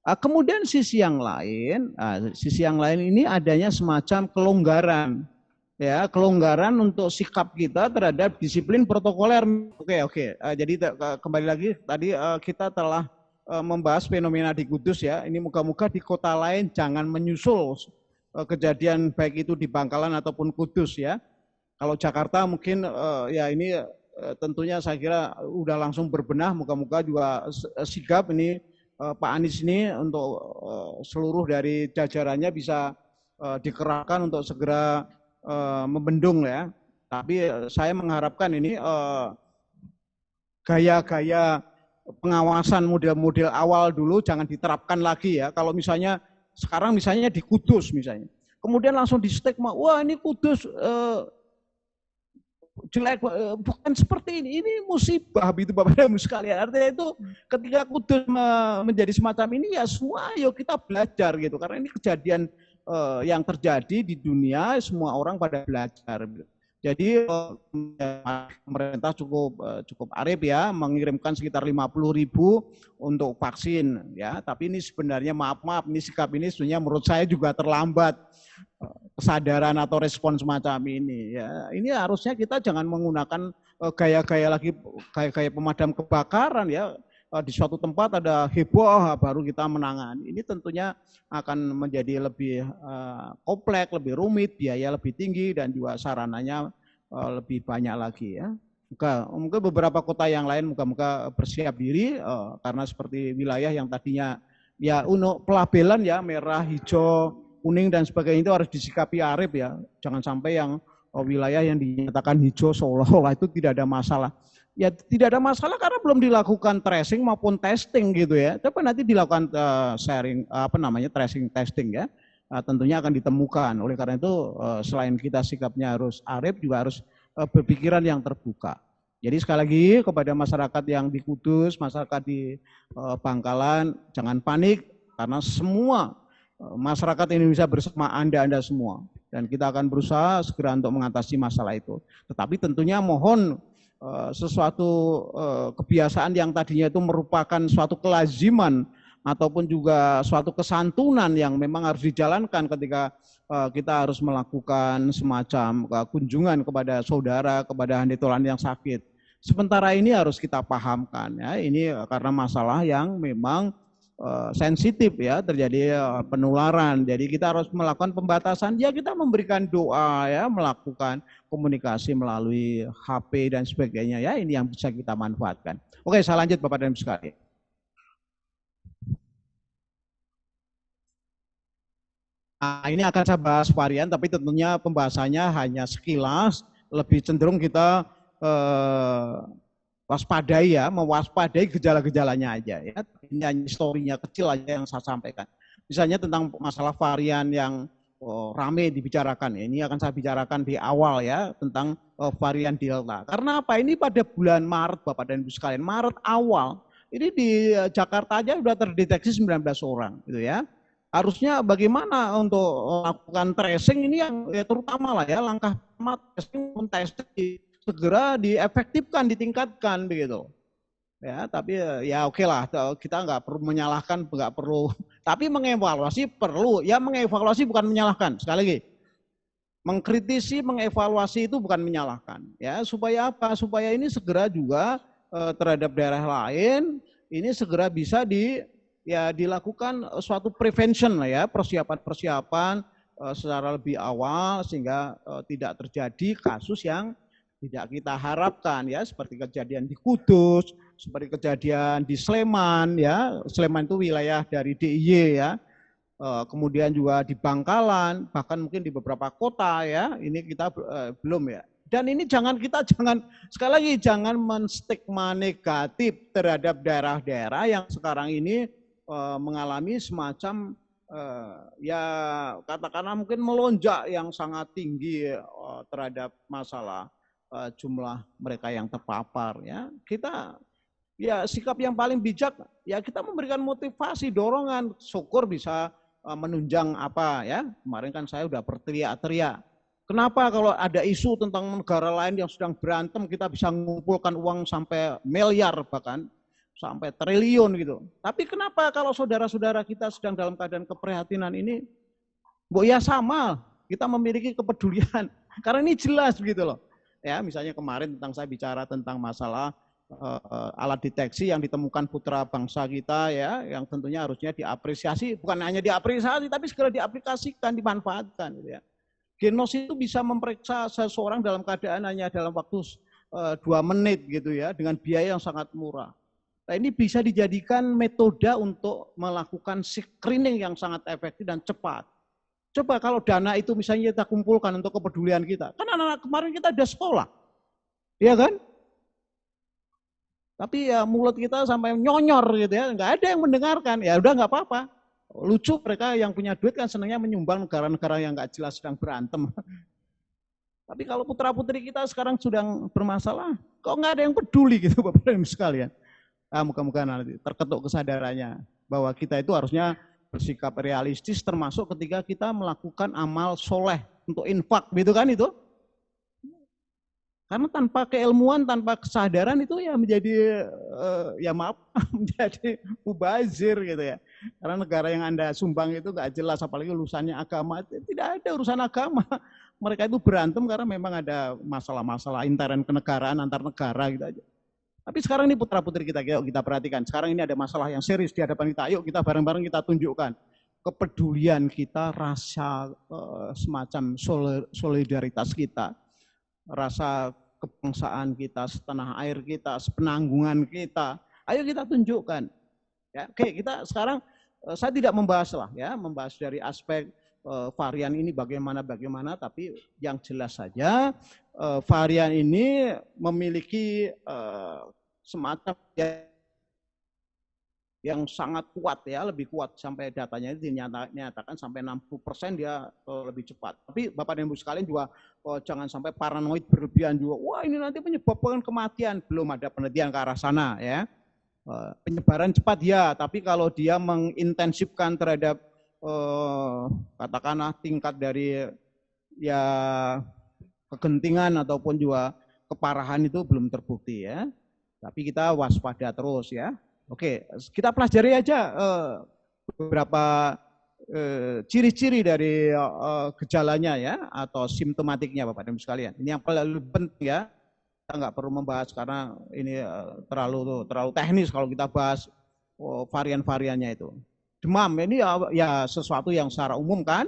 Kemudian sisi yang lain ini adanya semacam kelonggaran ya, kelonggaran untuk sikap kita terhadap disiplin protokoler. Oke. Jadi kembali lagi tadi kita telah membahas fenomena di Kudus ya. Ini moga-moga di kota lain jangan menyusul kejadian baik itu di Bangkalan ataupun Kudus ya. Kalau Jakarta mungkin ya ini tentunya saya kira udah langsung berbenah. Moga-moga juga sigap ini Pak Anies ini untuk seluruh dari jajarannya bisa dikerahkan untuk segera membendung ya. Tapi saya mengharapkan ini gaya-gaya pengawasan model-model awal dulu jangan diterapkan lagi ya. Kalau misalnya sekarang misalnya di Kudus misalnya, kemudian langsung di stigma, wah ini Kudus jelek, bukan seperti ini musibah itu Bapak dan Ibu sekalian. Artinya itu ketika Kudus menjadi semacam ini ya semua ayo kita belajar gitu, karena ini kejadian yang terjadi di dunia, semua orang pada belajar. Jadi pemerintah cukup arif ya mengirimkan sekitar 50.000 untuk vaksin ya. Tapi ini sebenarnya maaf ini sikap ini sebenarnya menurut saya juga terlambat kesadaran atau respon semacam ini ya. Ini harusnya kita jangan menggunakan gaya-gaya lagi gaya-gaya pemadam kebakaran ya. Di suatu tempat ada heboh baru kita menangani. Ini tentunya akan menjadi lebih kompleks, lebih rumit, biaya lebih tinggi dan juga sarananya lebih banyak lagi ya. Mungkin beberapa kota yang lain moga-moga bersiap diri karena seperti wilayah yang tadinya ya untuk pelabelan ya merah, hijau, kuning dan sebagainya itu harus disikapi arif ya. Jangan sampai yang wilayah yang dinyatakan hijau seolah-olah itu tidak ada masalah. Ya tidak ada masalah karena belum dilakukan tracing maupun testing gitu ya. Tapi nanti dilakukan sharing tracing testing ya. Tentunya akan ditemukan. Oleh karena itu selain kita sikapnya harus arif juga harus berpikiran yang terbuka. Jadi sekali lagi kepada masyarakat yang di Kudus, masyarakat di Bangkalan, jangan panik karena semua masyarakat Indonesia bersama Anda semua. Dan kita akan berusaha segera untuk mengatasi masalah itu. Tetapi tentunya mohon sesuatu kebiasaan yang tadinya itu merupakan suatu kelaziman ataupun juga suatu kesantunan yang memang harus dijalankan ketika kita harus melakukan semacam kunjungan kepada saudara, kepada handetolan yang sakit. Sementara ini harus kita pahamkan ya, ini karena masalah yang memang sensitif ya, terjadi penularan. Jadi kita harus melakukan pembatasan. Ya kita memberikan doa ya, melakukan komunikasi melalui HP dan sebagainya ya. Ini yang bisa kita manfaatkan. Oke, saya lanjut Bapak dan Ibu sekalian. Nah, ini akan saya bahas varian, tapi tentunya pembahasannya hanya sekilas. Lebih cenderung kita waspadai ya, mewaspadai gejala-gejalanya aja ya. Ini hanya historinya kecil aja yang saya sampaikan. Misalnya tentang masalah varian yang rame dibicarakan. Ini akan saya bicarakan di awal ya tentang varian Delta. Karena apa? Ini pada bulan Maret Bapak dan Ibu sekalian, Maret awal. Ini di Jakarta aja sudah terdeteksi 19 orang gitu ya. Harusnya bagaimana untuk melakukan tracing ini yang ya, terutama lah ya langkah pertama testing segera diefektifkan, ditingkatkan begitu. Ya, tapi ya oke lah, kita nggak perlu menyalahkan, nggak perlu, tapi mengevaluasi perlu. Ya mengevaluasi bukan menyalahkan. Sekali lagi, mengkritisi, mengevaluasi itu bukan menyalahkan. Ya, supaya apa? Supaya ini segera juga terhadap daerah lain, ini segera bisa dilakukan suatu prevention lah ya, persiapan-persiapan secara lebih awal sehingga tidak terjadi kasus yang tidak kita harapkan ya, seperti kejadian di Kudus, seperti kejadian di Sleman ya. Sleman itu wilayah dari DIY ya. Kemudian juga di Bangkalan, bahkan mungkin di beberapa kota ya. Ini kita belum ya. Dan ini sekali lagi jangan menstigma negatif terhadap daerah-daerah yang sekarang ini mengalami semacam ya katakanlah mungkin melonjak yang sangat tinggi terhadap masalah jumlah mereka yang terpapar ya. Kita ya sikap yang paling bijak ya kita memberikan motivasi, dorongan, syukur bisa menunjang apa ya. Kemarin kan saya udah berteriak-teriak. Kenapa kalau ada isu tentang negara lain yang sedang berantem kita bisa mengumpulkan uang sampai miliar bahkan sampai triliun gitu. Tapi kenapa kalau saudara-saudara kita sedang dalam keadaan keprihatinan ini, ya sama, kita memiliki kepedulian. Karena ini jelas begitu loh. Ya, misalnya kemarin saya bicara tentang masalah alat deteksi yang ditemukan putra bangsa kita ya, yang tentunya harusnya diapresiasi, bukan hanya diapresiasi tapi segera diaplikasikan, dimanfaatkan gitu ya. Genos itu bisa memeriksa seseorang dalam keadaan hanya dalam waktu 2 menit gitu ya, dengan biaya yang sangat murah. Nah, ini bisa dijadikan metode untuk melakukan screening yang sangat efektif dan cepat. Coba kalau dana itu misalnya kita kumpulkan untuk kepedulian kita. Kan anak-anak kemarin kita ada sekolah. Iya kan? Tapi ya mulut kita sampai nyonyor gitu ya. Nggak ada yang mendengarkan. Ya udah nggak apa-apa. Lucu mereka yang punya duit kan senangnya menyumbang negara-negara yang nggak jelas sedang berantem. Tapi kalau putra-putri kita sekarang sedang bermasalah, kok nggak ada yang peduli gitu Bapak dan Ibu sekalian. Mudah-mudahan nanti terketuk kesadarannya bahwa kita itu harusnya bersikap realistis termasuk ketika kita melakukan amal soleh untuk infak gitu kan itu. Karena tanpa keilmuan, tanpa kesadaran itu ya menjadi ya maaf menjadi mubazir gitu ya. Karena negara yang Anda sumbang itu nggak jelas, apalagi urusannya agama. Tidak ada urusan agama. Mereka itu berantem karena memang ada masalah-masalah intern kenegaraan antar negara gitu aja. Tapi sekarang ini putra-putri kita, yuk kita perhatikan. Sekarang ini ada masalah yang serius di hadapan kita. Yuk kita bareng-bareng kita tunjukkan kepedulian kita, rasa semacam solidaritas kita, rasa kebangsaan kita, setanah air kita, sepenanggungan kita. Ayo kita tunjukkan. Ya, oke, kita sekarang saya tidak membahas lah ya, membahas dari aspek varian ini bagaimana, tapi yang jelas saja varian ini memiliki semacam yang sangat kuat ya, lebih kuat sampai datanya itu dinyatakan sampai 60% dia lebih cepat. Tapi Bapak dan Ibu sekalian juga jangan sampai paranoid berlebihan juga. Wah ini nanti menyebabkan kematian. Belum ada penelitian ke arah sana ya. Penyebaran cepat ya, tapi kalau dia mengintensifkan terhadap katakanlah tingkat dari ya kegentingan ataupun juga keparahan itu belum terbukti ya. Tapi kita waspada terus ya. Oke, kita pelajari aja beberapa ciri-ciri dari gejalanya ya atau simptomatiknya Bapak dan Ibu sekalian. Ini yang paling penting ya. Kita nggak perlu membahas karena ini terlalu teknis kalau kita bahas varian-variannya itu. Demam ini ya sesuatu yang secara umum kan.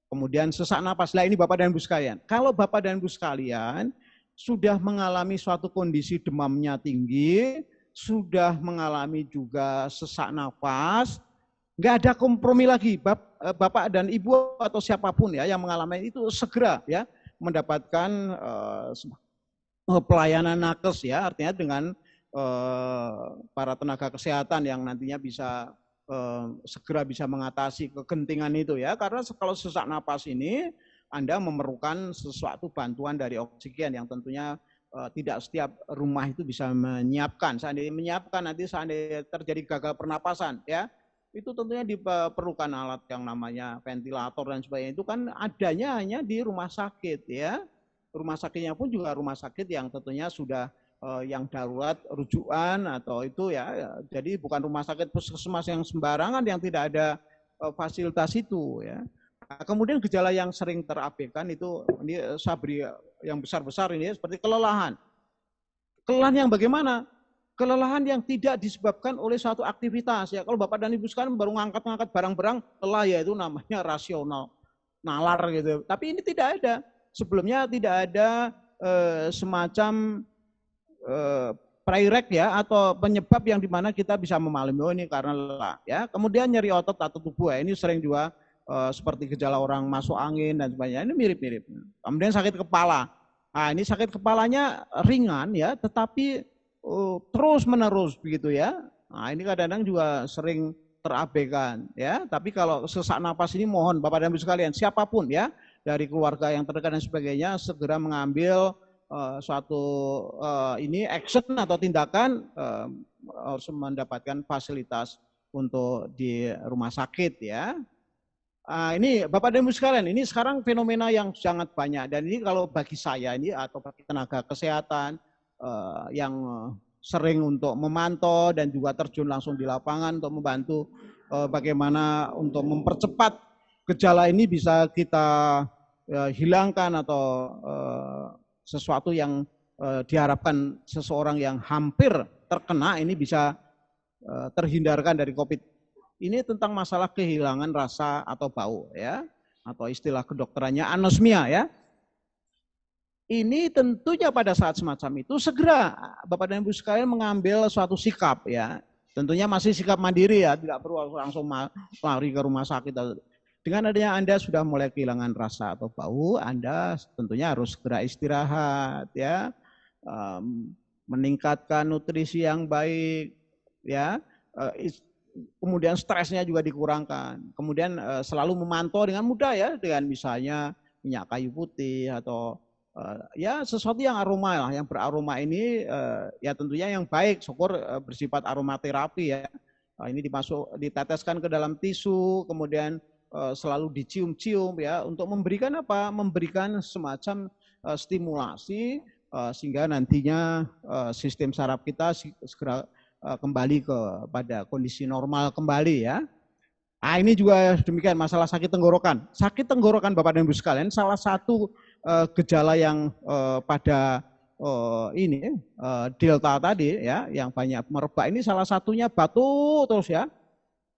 Kemudian sesak napas. Lah ini Bapak dan Ibu sekalian. Kalau Bapak dan Ibu sekalian sudah mengalami suatu kondisi demamnya tinggi, sudah mengalami juga sesak nafas, nggak ada kompromi lagi. Bapak dan Ibu atau siapapun ya yang mengalami itu segera ya mendapatkan pelayanan nakes ya, artinya dengan para tenaga kesehatan yang nantinya bisa segera bisa mengatasi kegentingan itu ya. Karena kalau sesak napas ini Anda memerlukan sesuatu bantuan dari oksigen yang tentunya tidak setiap rumah itu bisa menyiapkan. Seandainya menyiapkan nanti seandainya terjadi gagal pernapasan ya, itu tentunya diperlukan alat yang namanya ventilator dan sebagainya. Itu kan adanya hanya di rumah sakit ya. Rumah sakitnya pun juga rumah sakit yang tentunya sudah yang darurat rujukan atau itu ya. Jadi bukan rumah sakit puskesmas yang sembarangan yang tidak ada fasilitas itu ya. Nah, kemudian gejala yang sering terabaikan itu ini Sabri yang besar-besar ini seperti kelelahan. Kelelahan yang bagaimana? Kelelahan yang tidak disebabkan oleh suatu aktivitas ya. Kalau Bapak dan Ibu sekarang baru ngangkat-ngangkat barang-barang, lelah ya itu namanya rasional, nalar gitu. Tapi ini tidak ada. Sebelumnya tidak ada semacam prairek ya atau penyebab yang dimana kita bisa memaklumi oh ini karena lelah ya. Kemudian nyeri otot atau tubuh ya, ini sering juga seperti gejala orang masuk angin dan sebagainya, ini mirip-mirip. Kemudian sakit kepala. Nah, ini sakit kepalanya ringan ya, tetapi terus menerus begitu ya. Nah, ini kadang-kadang juga sering terabaikan ya. Tapi kalau sesak napas ini mohon Bapak dan Ibu sekalian, siapapun ya dari keluarga yang terdekat dan sebagainya segera mengambil suatu ini action atau tindakan harus mendapatkan fasilitas untuk di rumah sakit ya. Ini Bapak dan Ibu sekalian, ini sekarang fenomena yang sangat banyak dan ini kalau bagi saya ini atau bagi tenaga kesehatan yang sering untuk memantau dan juga terjun langsung di lapangan untuk membantu bagaimana untuk mempercepat gejala ini bisa kita hilangkan atau sesuatu yang diharapkan seseorang yang hampir terkena ini bisa terhindarkan dari COVID. Ini tentang masalah kehilangan rasa atau bau ya, atau istilah kedokterannya anosmia ya. Ini tentunya pada saat semacam itu segera Bapak dan Ibu sekalian mengambil suatu sikap ya. Tentunya masih sikap mandiri ya, tidak perlu langsung lari ke rumah sakit. Dengan adanya Anda sudah mulai kehilangan rasa atau bau, Anda tentunya harus segera istirahat ya, meningkatkan nutrisi yang baik ya. Kemudian stresnya juga dikurangkan. Kemudian selalu memantau dengan mudah ya, dengan misalnya minyak kayu putih atau ya sesuatu yang aroma lah, yang beraroma ini ya tentunya yang baik, syukur bersifat aromaterapi ya. Ini diteteskan ke dalam tisu, kemudian selalu dicium-cium ya untuk memberikan apa? Memberikan semacam stimulasi sehingga nantinya sistem saraf kita segera kembali pada kondisi normal kembali ya. Nah, ini juga demikian masalah sakit tenggorokan. Sakit tenggorokan Bapak dan Ibu sekalian salah satu gejala yang pada delta tadi ya, yang banyak merebak ini salah satunya batuk terus ya.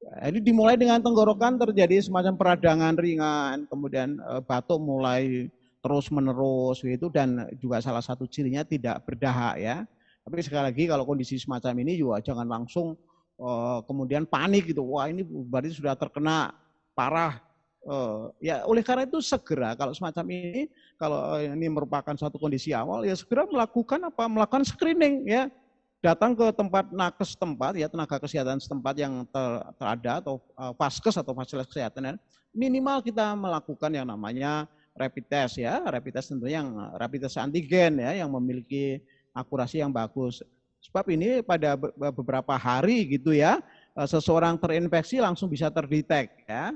Ini dimulai dengan tenggorokan terjadi semacam peradangan ringan, kemudian batuk mulai terus menerus gitu, dan juga salah satu cirinya tidak berdahak ya. Tapi sekali lagi kalau kondisi semacam ini juga jangan langsung kemudian panik gitu, wah ini berarti sudah terkena parah. Ya oleh karena itu segera kalau semacam ini, kalau ini merupakan satu kondisi awal ya segera melakukan screening ya, datang ke tempat nakes setempat ya, tenaga kesehatan setempat yang terada atau vaskes atau fasilitas kesehatan ya. Minimal kita melakukan yang namanya rapid test ya, rapid test tentunya yang rapid test antigen ya, yang memiliki akurasi yang bagus. Sebab ini pada beberapa hari gitu ya, seseorang terinfeksi langsung bisa terdetek ya.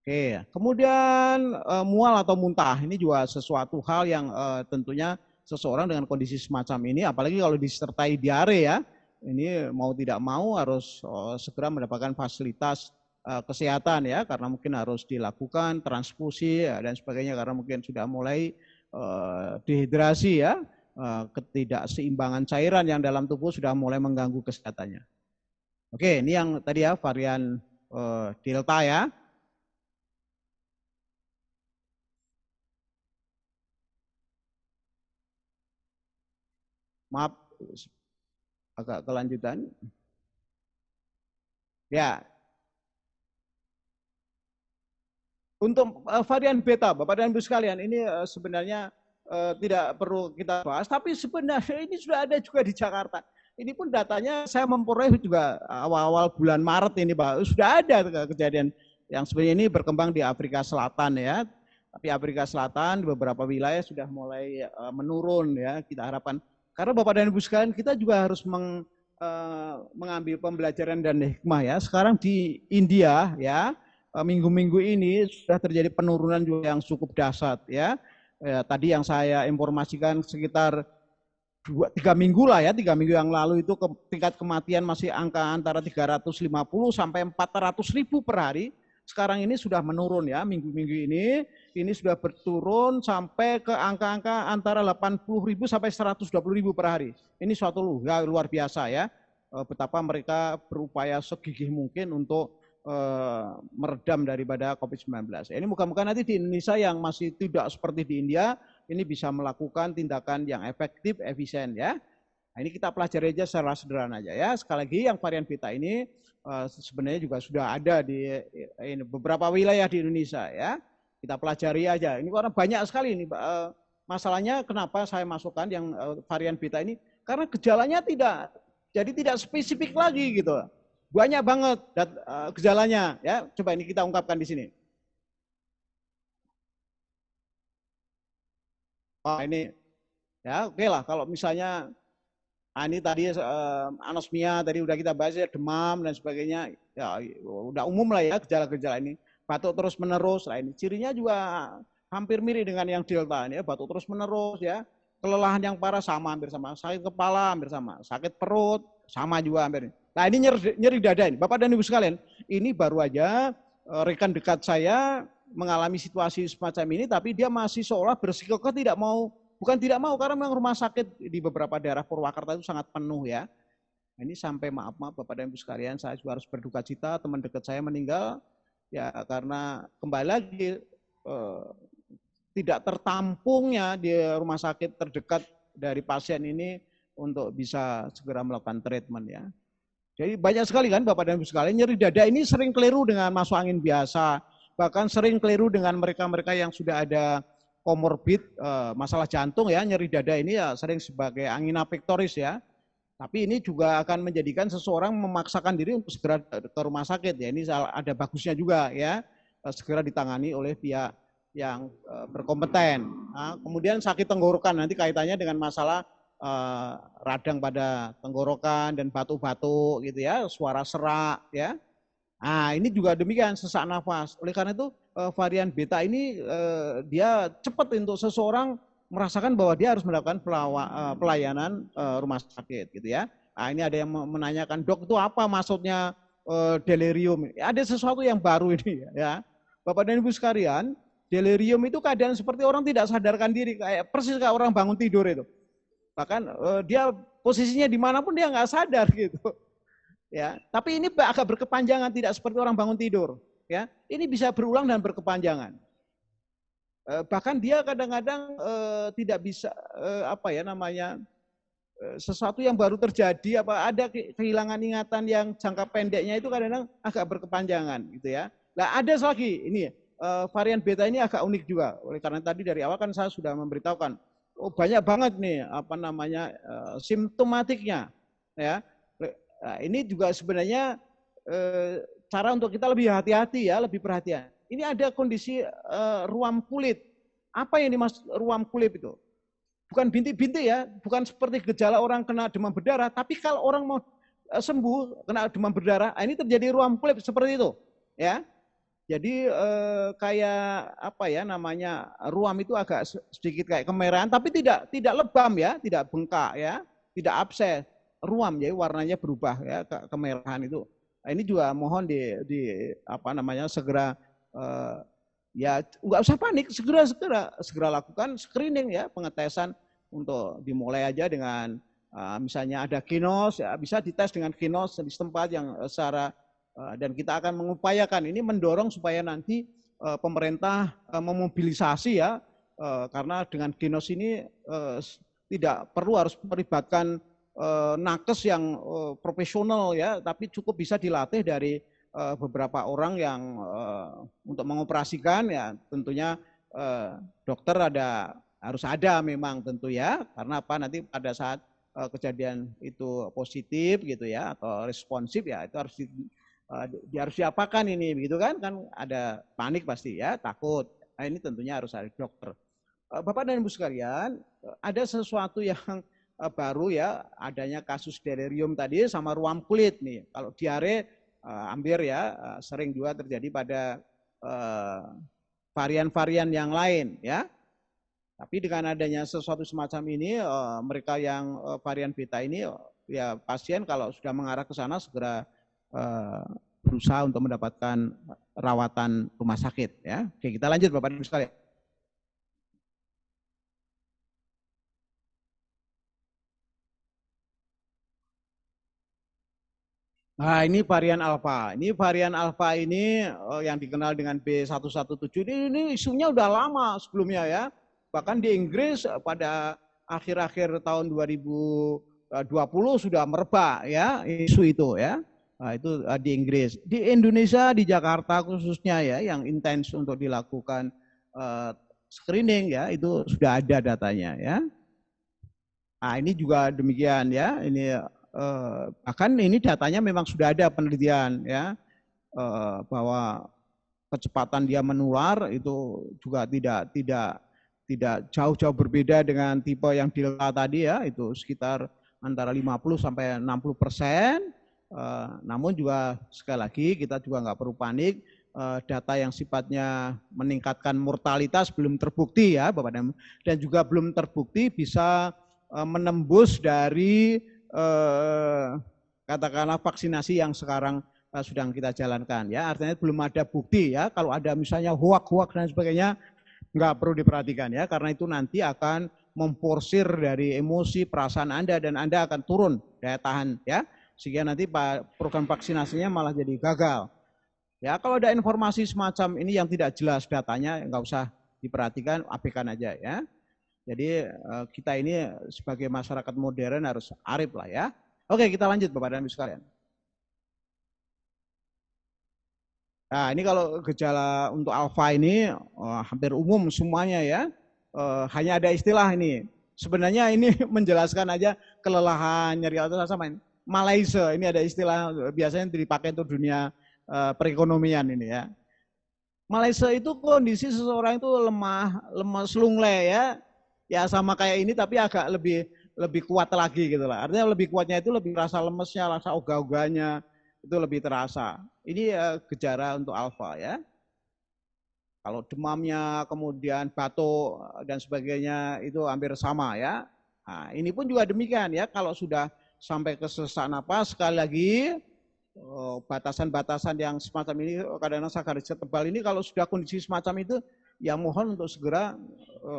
Oke, kemudian mual atau muntah ini juga sesuatu hal yang tentunya seseorang dengan kondisi semacam ini, apalagi kalau disertai diare ya, ini mau tidak mau harus segera mendapatkan fasilitas kesehatan ya, karena mungkin harus dilakukan transfusi ya, dan sebagainya, karena mungkin sudah mulai dehidrasi ya, ketidakseimbangan cairan yang dalam tubuh sudah mulai mengganggu kesehatannya. Oke, ini yang tadi ya varian delta ya. Maaf, agak kelanjutan. Ya, untuk varian beta, Bapak dan Ibu sekalian, ini sebenarnya tidak perlu kita bahas, tapi sebenarnya ini sudah ada juga di Jakarta. Ini pun datanya saya memperoleh juga awal-awal bulan Maret ini, Pak. Sudah ada kejadian yang sebenarnya ini berkembang di Afrika Selatan ya. Tapi Afrika Selatan di beberapa wilayah sudah mulai menurun ya, kita harapkan. Karena Bapak dan Ibu sekalian, kita juga harus mengambil pembelajaran dan hikmah ya. Sekarang di India ya, minggu-minggu ini sudah terjadi penurunan juga yang cukup dahsyat ya. Tadi yang saya informasikan sekitar 3 minggu lah ya, 3 minggu yang lalu itu tingkat kematian masih angka antara 350 sampai 400.000 per hari. Sekarang ini sudah menurun ya, minggu-minggu ini sudah berturun sampai ke angka-angka antara 80.000 sampai 120.000 per hari. Ini suatu luar biasa ya, betapa mereka berupaya segigih mungkin untuk meredam daripada COVID-19. Ini mudah-mudahan nanti di Indonesia yang masih tidak seperti di India, ini bisa melakukan tindakan yang efektif, efisien ya. Nah, ini kita pelajari aja secara sederhana aja ya. Sekali lagi yang varian beta ini sebenarnya juga sudah ada di beberapa wilayah di Indonesia ya. Kita pelajari aja. Ini karena banyak sekali ini masalahnya, kenapa saya masukkan yang varian beta ini, karena gejalanya tidak spesifik lagi gitu. Banyak banget gejalanya ya. Coba ini kita ungkapkan di sini. Wah ini ya oke lah, kalau misalnya ini tadi anosmia tadi udah kita bahas ya, demam dan sebagainya ya, udah umum lah ya gejala-gejala ini. Batuk terus menerus, lah ini cirinya juga hampir mirip dengan yang delta ini ya, batuk terus menerus ya, kelelahan yang parah sama, hampir sama, sakit kepala hampir sama, sakit perut sama juga hampir. Nah ini nyeri dada ini, Bapak dan Ibu sekalian, ini baru aja rekan dekat saya mengalami situasi semacam ini, tapi dia masih seolah bersikukuh tidak mau, bukan tidak mau, karena memang rumah sakit di beberapa daerah Purwakarta itu sangat penuh ya. Ini sampai maaf Bapak dan Ibu sekalian, saya juga harus berduka cita, teman dekat saya meninggal ya, karena kembali lagi tidak tertampungnya di rumah sakit terdekat dari pasien ini untuk bisa segera melakukan treatment ya. Jadi banyak sekali kan Bapak dan Ibu sekalian, nyeri dada ini sering keliru dengan masuk angin biasa, bahkan sering keliru dengan mereka-mereka yang sudah ada komorbid masalah jantung ya, nyeri dada ini ya sering sebagai angina pectoris ya. Tapi ini juga akan menjadikan seseorang memaksakan diri untuk segera ke rumah sakit ya. Ini ada bagusnya juga ya, segera ditangani oleh pihak yang berkompeten. Nah, kemudian sakit tenggorokan nanti kaitannya dengan masalah radang pada tenggorokan dan batuk-batuk gitu ya, suara serak ya. Nah, ini juga demikian, sesak nafas. Oleh karena itu varian beta ini dia cepat untuk seseorang merasakan bahwa dia harus mendapatkan pelayanan rumah sakit gitu ya. Nah, ini ada yang menanyakan, dok itu apa maksudnya delirium? Ada sesuatu yang baru ini ya. Bapak dan Ibu sekalian, delirium itu keadaan seperti orang tidak sadarkan diri, kayak persis kayak orang bangun tidur itu. Bahkan dia posisinya dimanapun dia nggak sadar gitu. Ya, tapi ini agak berkepanjangan, tidak seperti orang bangun tidur. Ya, ini bisa berulang dan berkepanjangan. Bahkan dia kadang-kadang tidak bisa apa ya namanya sesuatu yang baru terjadi, apa ada kehilangan ingatan yang jangka pendeknya itu kadang-kadang agak berkepanjangan gitu ya. Nah ada lagi ini varian beta ini agak unik juga, oleh karena tadi dari awal kan saya sudah memberitahukan, oh banyak banget nih apa namanya simptomatiknya ya. Nah, ini juga sebenarnya cara untuk kita lebih hati-hati ya, lebih perhatian. Ini ada kondisi ruam kulit. Apa yang dimaksud ruam kulit itu? Bukan bintik-bintik ya, bukan seperti gejala orang kena demam berdarah, tapi kalau orang mau sembuh kena demam berdarah, ini terjadi ruam kulit seperti itu, ya. Jadi kayak apa ya namanya ruam itu agak sedikit kayak kemerahan, tapi tidak lebam ya, tidak bengkak ya, tidak abses, ruam ya warnanya berubah ya kemerahan itu. Nah, ini juga mohon di apa namanya segera ya nggak usah panik, segera lakukan screening ya, pengetesan untuk dimulai aja dengan misalnya ada kinos ya, bisa dites dengan kinos di tempat yang secara dan kita akan mengupayakan ini mendorong supaya nanti pemerintah memobilisasi ya karena dengan kinos ini tidak perlu harus melibatkan nakes yang profesional ya, tapi cukup bisa dilatih dari beberapa orang yang untuk mengoperasikan ya tentunya dokter harus ada memang tentu ya, karena apa nanti pada saat kejadian itu positif gitu ya atau responsif ya itu harus diapakan ini begitu kan ada panik pasti ya, takut. Nah ini tentunya harus ada dokter. Bapak dan Ibu sekalian, ada sesuatu yang baru ya, adanya kasus delirium tadi sama ruam kulit nih. Kalau diare hampir ya sering juga terjadi pada varian-varian yang lain ya. Tapi dengan adanya sesuatu semacam ini, mereka yang varian beta ini ya pasien kalau sudah mengarah ke sana segera berusaha untuk mendapatkan rawatan rumah sakit ya. Oke, kita lanjut Bapak Ibu sekalian. Nah, ini varian alfa. Ini varian alfa ini yang dikenal dengan B117 ini isunya udah lama sebelumnya ya. Bahkan di Inggris pada akhir-akhir tahun 2020 sudah merebak ya isu itu ya. Nah, itu di Inggris. Di Indonesia, di Jakarta khususnya ya yang intens untuk dilakukan screening ya itu sudah ada datanya ya. Nah, ini juga demikian ya. Ini bahkan ini datanya memang sudah ada penelitian ya bahwa kecepatan dia menular itu juga tidak jauh-jauh berbeda dengan tipe yang Delta tadi ya, itu sekitar antara 50 sampai 60%. Namun juga sekali lagi kita juga nggak perlu panik, data yang sifatnya meningkatkan mortalitas belum terbukti ya Bapak dan juga belum terbukti bisa menembus dari katakanlah vaksinasi yang sekarang sedang kita jalankan ya, artinya belum ada bukti ya, kalau ada misalnya hoak-hoak dan sebagainya nggak perlu diperhatikan ya, karena itu nanti akan memforsir dari emosi perasaan Anda dan Anda akan turun daya tahan ya, sehingga nanti program vaksinasinya malah jadi gagal ya. Kalau ada informasi semacam ini yang tidak jelas datanya nggak usah diperhatikan, abaikan aja ya. Jadi kita ini sebagai masyarakat modern harus arif lah ya. Oke, kita lanjut Bapak dan Ibu sekalian. Nah, ini kalau gejala untuk alfa ini hampir umum semuanya ya. Hanya ada istilah ini. Sebenarnya ini menjelaskan aja kelelahan, nyeri otot sama ini. Malaysia, ini ada istilah biasanya dipakai untuk dunia perekonomian ini ya. Malaysia itu kondisi seseorang itu lemah lunglai ya. Ya sama kayak ini tapi agak lebih kuat lagi gitu lah. Artinya lebih kuatnya itu lebih rasa lemesnya, rasa ogah-ogahnya itu lebih terasa. Ini gejala untuk alfa ya. Kalau demamnya, kemudian batuk dan sebagainya itu hampir sama ya. Nah, ini pun juga demikian ya. Kalau sudah sampai ke sesak napas, sekali lagi batasan-batasan yang semacam ini, kadang-kadang garis tebal ini kalau sudah kondisi semacam itu, ya mohon untuk segera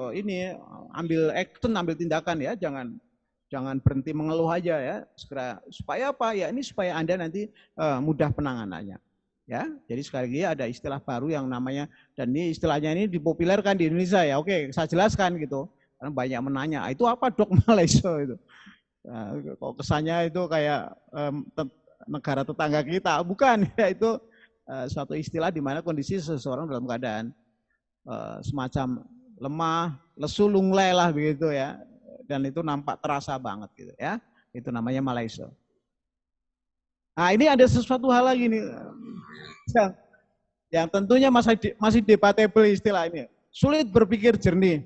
ini ambil action, ambil tindakan ya. Jangan berhenti mengeluh aja ya. Segera supaya apa ya? Ini supaya Anda nanti mudah penanganannya. Ya, jadi sekali lagi ada istilah baru yang namanya, dan ini istilahnya ini dipopulerkan di Indonesia ya. Oke, saya jelaskan gitu. Karena banyak menanya, itu apa dok Malaysia itu? Nah, kok kesannya itu kayak negara tetangga kita, bukan ya, itu suatu istilah di mana kondisi seseorang dalam keadaan semacam lemah, lesu, lunglai lah begitu ya. Dan itu nampak terasa banget gitu ya. Itu namanya Malaysia. Nah, ini ada sesuatu hal lagi nih yang tentunya masih debatable istilah ini. Sulit berpikir jernih.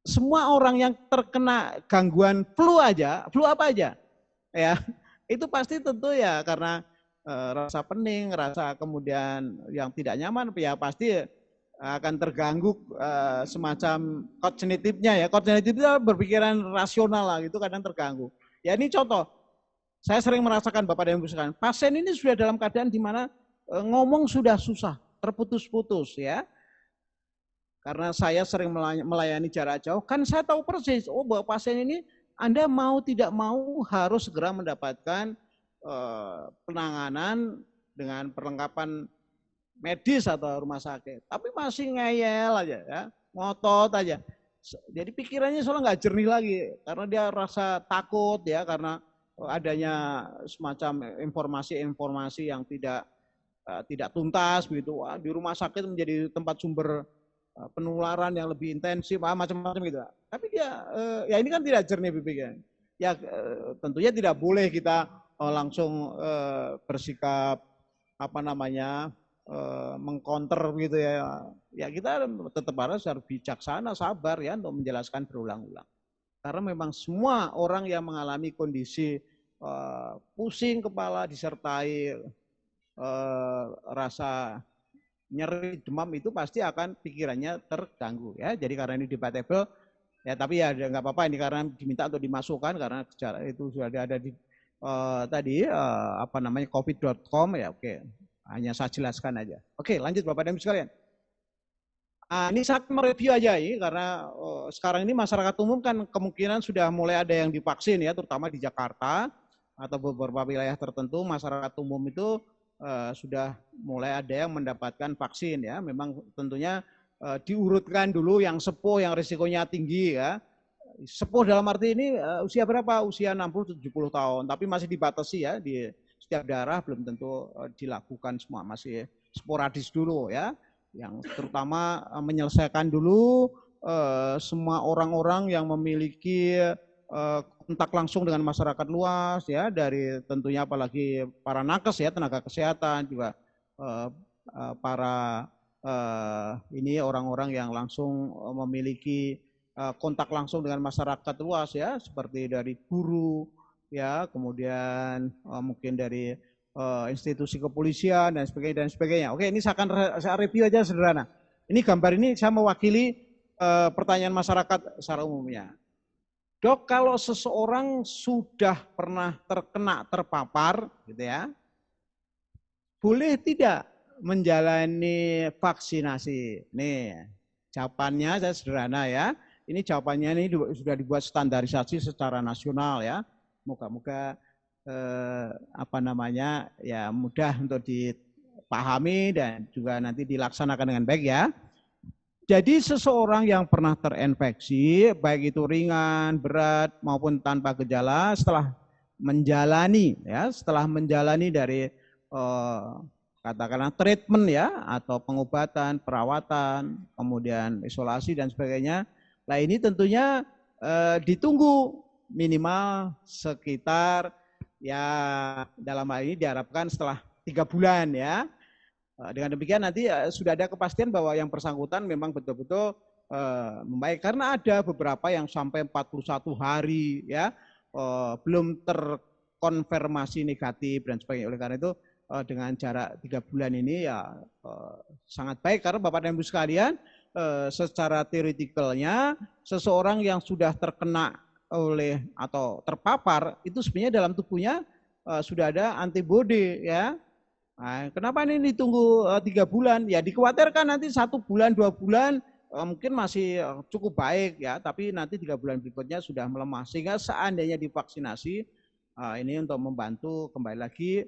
Semua orang yang terkena gangguan flu aja, flu apa aja, ya itu pasti tentu ya karena rasa pening, rasa kemudian yang tidak nyaman, ya pasti akan terganggu semacam kognitifnya ya. Kognitifnya berpikiran rasional lah, gitu kadang terganggu. Ya ini contoh. Saya sering merasakan Bapak dan Ibu sekalian, pasien ini sudah dalam keadaan di mana ngomong sudah susah, terputus-putus ya. Karena saya sering melayani jarak jauh, kan saya tahu persis, oh bahwa pasien ini Anda mau tidak mau harus segera mendapatkan penanganan dengan perlengkapan medis atau rumah sakit. Tapi masih ngeyel aja ya, ngotot aja. Jadi pikirannya soalnya nggak jernih lagi, karena dia rasa takut ya, karena adanya semacam informasi-informasi yang tidak tuntas begitu. Wah, di rumah sakit menjadi tempat sumber penularan yang lebih intensif, macam-macam gitu. Tapi dia ya ini kan tidak jernih berpikir. Ya tentunya tidak boleh kita langsung bersikap apa namanya mengcounter gitu ya. Ya kita tetap harus bijaksana, sabar ya untuk menjelaskan berulang-ulang. Karena memang semua orang yang mengalami kondisi pusing kepala disertai rasa nyeri, demam, itu pasti akan pikirannya terganggu ya. Jadi karena ini debatable ya, tapi ya nggak apa-apa, ini karena diminta untuk dimasukkan karena itu sudah ada di tadi apa namanya covid.com ya. Oke, hanya saya jelaskan aja. Oke, lanjut Bapak dan Ibu sekalian. Ini saya mereview aja ini karena sekarang ini masyarakat umum kan kemungkinan sudah mulai ada yang divaksin ya, terutama di Jakarta atau beberapa wilayah tertentu masyarakat umum itu sudah mulai ada yang mendapatkan vaksin ya. Memang tentunya diurutkan dulu yang sepuh, yang risikonya tinggi ya. Sepuh dalam arti ini usia berapa? Usia 60-70 tahun, tapi masih dibatasi ya, di setiap daerah belum tentu dilakukan semua, masih sporadis dulu ya. Yang terutama menyelesaikan dulu semua orang-orang yang memiliki kontak langsung dengan masyarakat luas ya, dari tentunya apalagi para nakes ya, tenaga kesehatan, juga para ini orang-orang yang langsung memiliki kontak langsung dengan masyarakat luas ya, seperti dari guru ya, kemudian mungkin dari institusi kepolisian dan sebagainya. Oke, ini saya review aja sederhana. Ini gambar ini saya mewakili pertanyaan masyarakat secara umumnya. Dok, kalau seseorang sudah pernah terpapar, gitu ya, boleh tidak menjalani vaksinasi? Nih, jawabannya saya sederhana ya. Ini jawabannya ini sudah dibuat standarisasi secara nasional ya. Moga-moga apa namanya ya mudah untuk dipahami dan juga nanti dilaksanakan dengan baik ya. Jadi seseorang yang pernah terinfeksi, baik itu ringan, berat maupun tanpa gejala, setelah menjalani dari katakanlah treatment ya, atau pengobatan, perawatan, kemudian isolasi dan sebagainya. Nah ini tentunya ditunggu minimal sekitar ya, dalam hal ini diharapkan setelah 3 bulan ya. Dengan demikian nanti sudah ada kepastian bahwa yang bersangkutan memang betul-betul membaik, karena ada beberapa yang sampai 41 hari ya belum terkonfirmasi negatif dan sebagainya. Oleh karena itu dengan jarak 3 bulan ini ya sangat baik karena Bapak dan Ibu sekalian, secara teoretikalnya seseorang yang sudah terkena oleh atau terpapar itu sebenarnya dalam tubuhnya sudah ada antibodi ya. Nah, kenapa ini ditunggu 3 bulan? Ya dikhawatirkan nanti 1 bulan, 2 bulan mungkin masih cukup baik ya, tapi nanti 3 bulan berikutnya sudah melemah. Sehingga seandainya divaksinasi ini untuk membantu kembali lagi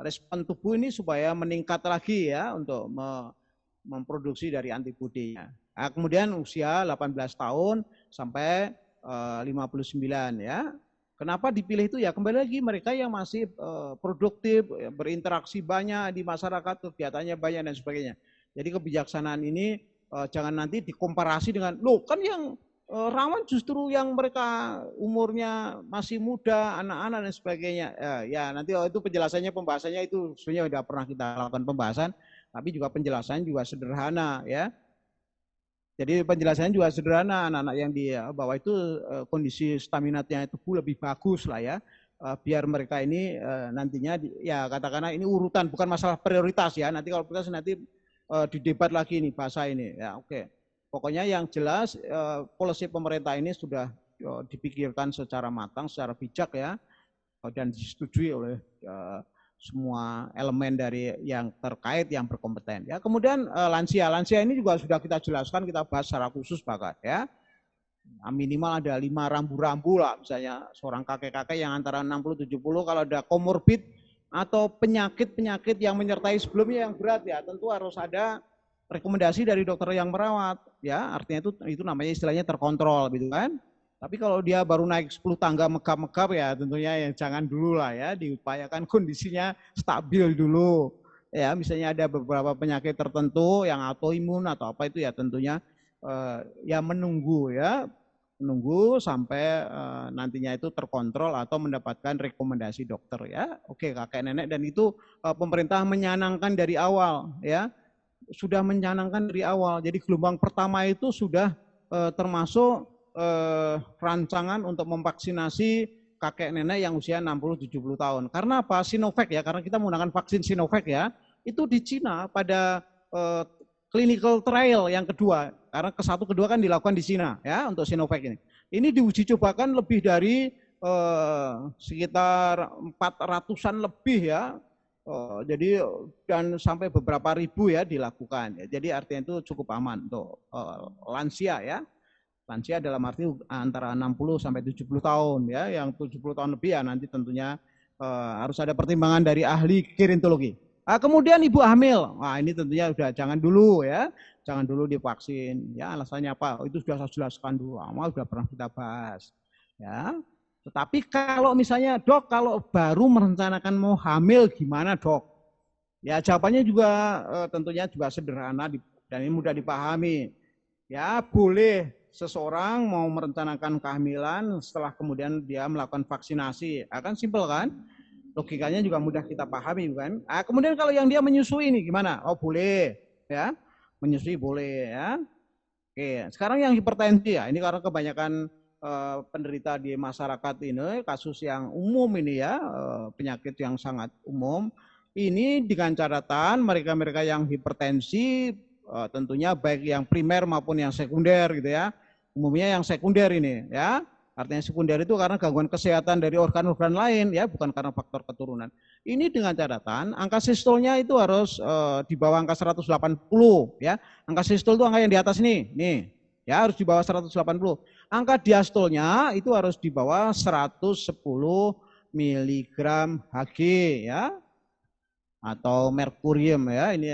respon tubuh ini supaya meningkat lagi ya untuk memproduksi dari antibodinya. Nah, kemudian usia 18 tahun sampai 59 ya. Kenapa dipilih itu ya kembali lagi mereka yang masih produktif, berinteraksi banyak di masyarakat, kegiatannya banyak dan sebagainya. Jadi kebijaksanaan ini jangan nanti dikomparasi dengan, loh kan yang rawan justru yang mereka umurnya masih muda, anak-anak dan sebagainya. Ya nanti itu penjelasannya, pembahasannya itu sebenarnya sudah pernah kita lakukan pembahasan, tapi juga penjelasannya juga sederhana ya. Jadi penjelasannya juga sederhana, anak-anak yang di bawah itu kondisi stamina-nya tubuh lebih bagus lah ya, biar mereka ini nantinya ya katakanlah ini urutan, bukan masalah prioritas ya, nanti kalau prioritas nanti didebat lagi nih bahasa ini ya. Oke. Pokoknya yang jelas polisi pemerintah ini sudah dipikirkan secara matang, secara bijak ya, dan disetujui oleh semua elemen dari yang terkait yang berkompeten ya. Kemudian lansia ini juga sudah kita jelaskan, kita bahas secara khusus bahkan ya. Minimal ada 5 rambu-rambu lah, misalnya seorang kakek-kakek yang antara 60-70 kalau ada komorbid atau penyakit-penyakit yang menyertai sebelumnya yang berat ya, tentu harus ada rekomendasi dari dokter yang merawat ya. Artinya itu namanya istilahnya terkontrol gitu kan. Tapi kalau dia baru naik 10 tangga megap-megap ya tentunya ya jangan dulu lah ya, diupayakan kondisinya stabil dulu. Ya, misalnya ada beberapa penyakit tertentu yang autoimun atau apa itu ya tentunya ya menunggu sampai nantinya itu terkontrol atau mendapatkan rekomendasi dokter ya. Oke, kakek nenek, dan itu pemerintah menyanangkan dari awal ya. Sudah mencanangkan dari awal. Jadi gelombang pertama itu sudah termasuk rancangan untuk memvaksinasi kakek nenek yang usia 60-70 tahun. Karena apa? Sinovac ya, karena kita menggunakan vaksin Sinovac ya. Itu di Cina pada clinical trial yang kedua. Karena kedua kan dilakukan di Cina ya untuk Sinovac ini. Ini diuji cobakan lebih dari sekitar 400-an lebih ya. Jadi dan sampai beberapa ribu ya dilakukan. Jadi artinya itu cukup aman untuk lansia ya. Lansia dalam arti antara 60 sampai 70 tahun ya, yang 70 tahun lebih ya nanti tentunya harus ada pertimbangan dari ahli gerontologi. Kemudian ibu hamil, ini tentunya sudah jangan dulu ya, jangan dulu divaksin. Ya alasannya apa? Itu sudah saya jelaskan dulu, sudah pernah kita bahas. Ya. Tetapi kalau misalnya dok, kalau baru merencanakan mau hamil gimana dok? Ya jawabannya juga tentunya juga sederhana dan ini mudah dipahami. Ya boleh seseorang mau merencanakan kehamilan setelah kemudian dia melakukan vaksinasi, akan simpel kan? Logikanya juga mudah kita pahami kan? Kemudian kalau yang dia menyusui ini gimana? Oh boleh, ya menyusui boleh ya. Oke, sekarang yang hipertensi ya, ini karena kebanyakan penderita di masyarakat ini kasus yang umum ini ya, penyakit yang sangat umum. Ini dengan catatan mereka-mereka yang hipertensi tentunya baik yang primer maupun yang sekunder gitu ya. Umumnya yang sekunder ini ya. Artinya sekunder itu karena gangguan kesehatan dari organ-organ lain ya, bukan karena faktor keturunan. Ini dengan catatan angka sistolnya itu harus di bawah angka 180 ya. Angka sistol itu angka yang di atas nih ya, harus di bawah 180. Angka diastolnya itu harus di bawah 110 mg Hg ya, atau merkurium ya. Ini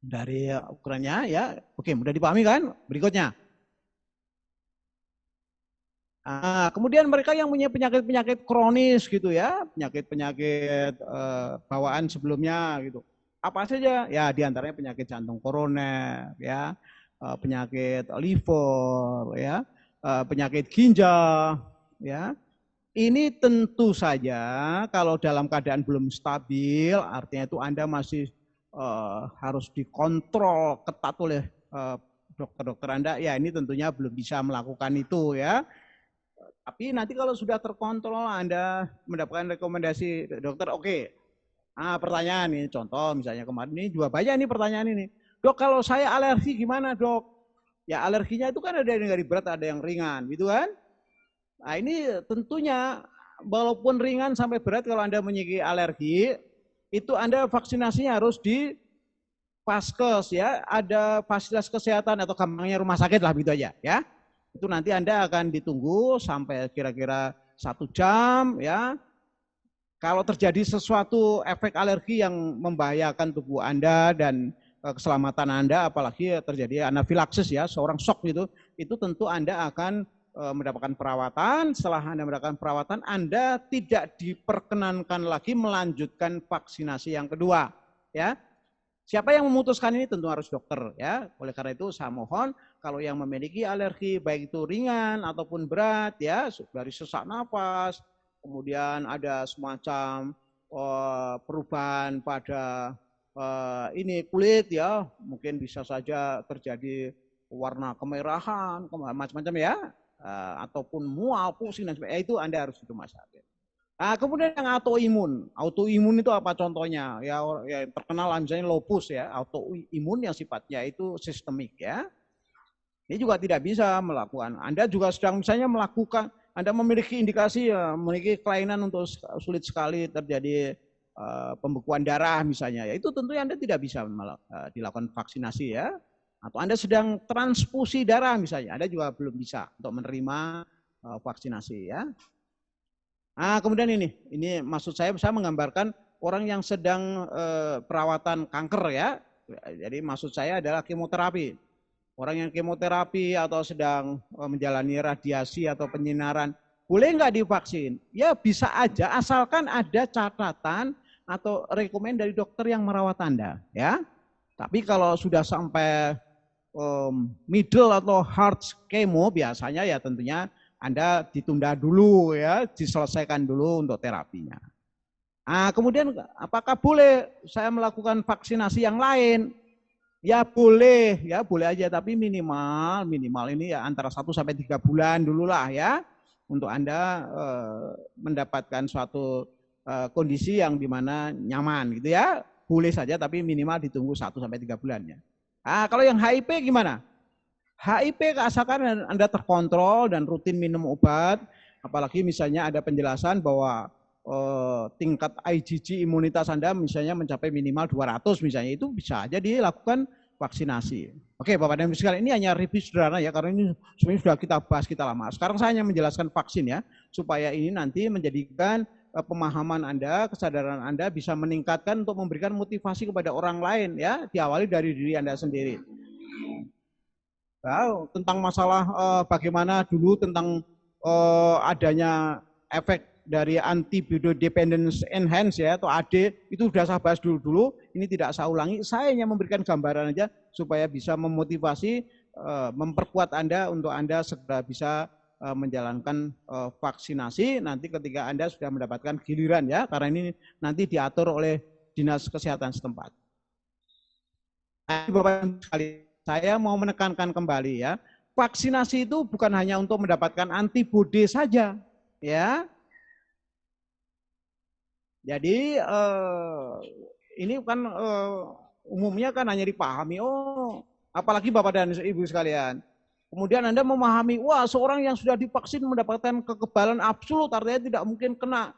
dari ukurannya ya. Oke, mudah dipahami kan? Berikutnya. Kemudian mereka yang punya penyakit-penyakit kronis gitu ya, penyakit-penyakit bawaan sebelumnya gitu. Apa saja? Ya diantaranya penyakit jantung koroner, ya, penyakit liver, ya, penyakit ginjal, ya. Ini tentu saja kalau dalam keadaan belum stabil, artinya itu Anda masih harus dikontrol ketat oleh dokter-dokter Anda. Ya ini tentunya belum bisa melakukan itu ya. Tapi nanti kalau sudah terkontrol, Anda mendapatkan rekomendasi dokter, oke, Pertanyaan ini contoh misalnya kemarin ini juga banyak nih pertanyaan ini. Dok, kalau saya alergi gimana, Dok? Ya alerginya itu kan ada yang dari berat, ada yang ringan, gitu kan? Nah ini tentunya walaupun ringan sampai berat kalau Anda memiliki alergi, itu Anda vaksinasinya harus di Paskes ya, ada fasilitas kesehatan atau gampangnya rumah sakit lah gitu aja ya. Itu nanti Anda akan ditunggu sampai kira-kira 1 jam ya. Kalau terjadi sesuatu efek alergi yang membahayakan tubuh Anda dan keselamatan Anda, apalagi terjadi anafilaksis ya, seorang shock gitu, itu tentu Anda akan mendapatkan perawatan. Setelah Anda mendapatkan perawatan, Anda tidak diperkenankan lagi melanjutkan vaksinasi yang kedua ya. Siapa yang memutuskan ini tentu harus dokter ya. Oleh karena itu saya mohon kalau yang memiliki alergi baik itu ringan ataupun berat ya, dari sesak napas, kemudian ada semacam perubahan pada ini kulit ya, mungkin bisa saja terjadi warna kemerahan, macam-macam ya, ataupun mual, pusing dan sebagainya, itu Anda harus ke rumah sakit. Kemudian yang autoimun itu apa contohnya? Ya terkenal misalnya lupus ya, autoimun yang sifatnya itu sistemik ya. Ini juga tidak bisa melakukan. Anda juga sedang misalnya melakukan, Anda memiliki indikasi ya, memiliki kelainan untuk sulit sekali terjadi pembekuan darah misalnya. Ya itu tentunya Anda tidak bisa dilakukan vaksinasi ya. Atau Anda sedang transfusi darah misalnya, Anda juga belum bisa untuk menerima vaksinasi ya. Kemudian ini maksud saya menggambarkan orang yang sedang perawatan kanker ya. Jadi maksud saya adalah kemoterapi. Orang yang kemoterapi atau sedang menjalani radiasi atau penyinaran, boleh nggak divaksin? Ya bisa aja, asalkan ada catatan atau rekomend dari dokter yang merawat Anda. Ya. Tapi kalau sudah sampai middle atau hard kemo, biasanya ya tentunya Anda ditunda dulu ya, diselesaikan dulu untuk terapinya. Kemudian apakah boleh saya melakukan vaksinasi yang lain? Ya boleh aja, tapi minimal ini ya antara 1 sampai 3 bulan dulu lah ya, untuk Anda mendapatkan suatu kondisi yang dimana nyaman gitu ya. Boleh saja tapi minimal ditunggu 1 sampai 3 bulannya. Kalau yang HIV gimana? HIV asalkan Anda terkontrol dan rutin minum obat, apalagi misalnya ada penjelasan bahwa tingkat IgG imunitas Anda misalnya mencapai minimal 200 misalnya, itu bisa aja dilakukan vaksinasi. Oke Bapak dan Ibu sekalian, ini hanya review sederhana ya, karena ini sebenarnya sudah kita bahas kita lama. Sekarang saya hanya menjelaskan vaksin ya, supaya ini nanti menjadikan pemahaman Anda, kesadaran Anda bisa meningkatkan untuk memberikan motivasi kepada orang lain ya, diawali dari diri Anda sendiri. Tentang masalah bagaimana dulu tentang adanya efek dari antibody dependence enhance ya atau AD, itu sudah saya bahas dulu. Ini tidak saya ulangi, saya hanya memberikan gambaran aja supaya bisa memotivasi, memperkuat Anda untuk Anda segera bisa menjalankan vaksinasi nanti ketika Anda sudah mendapatkan giliran ya, karena ini nanti diatur oleh Dinas Kesehatan setempat. Bapak sekalian, saya mau menekankan kembali ya, vaksinasi itu bukan hanya untuk mendapatkan antibodi saja, ya. Jadi ini kan umumnya kan hanya dipahami, apalagi Bapak dan Ibu sekalian. Kemudian Anda memahami, wah seorang yang sudah divaksin mendapatkan kekebalan absolut, artinya tidak mungkin kena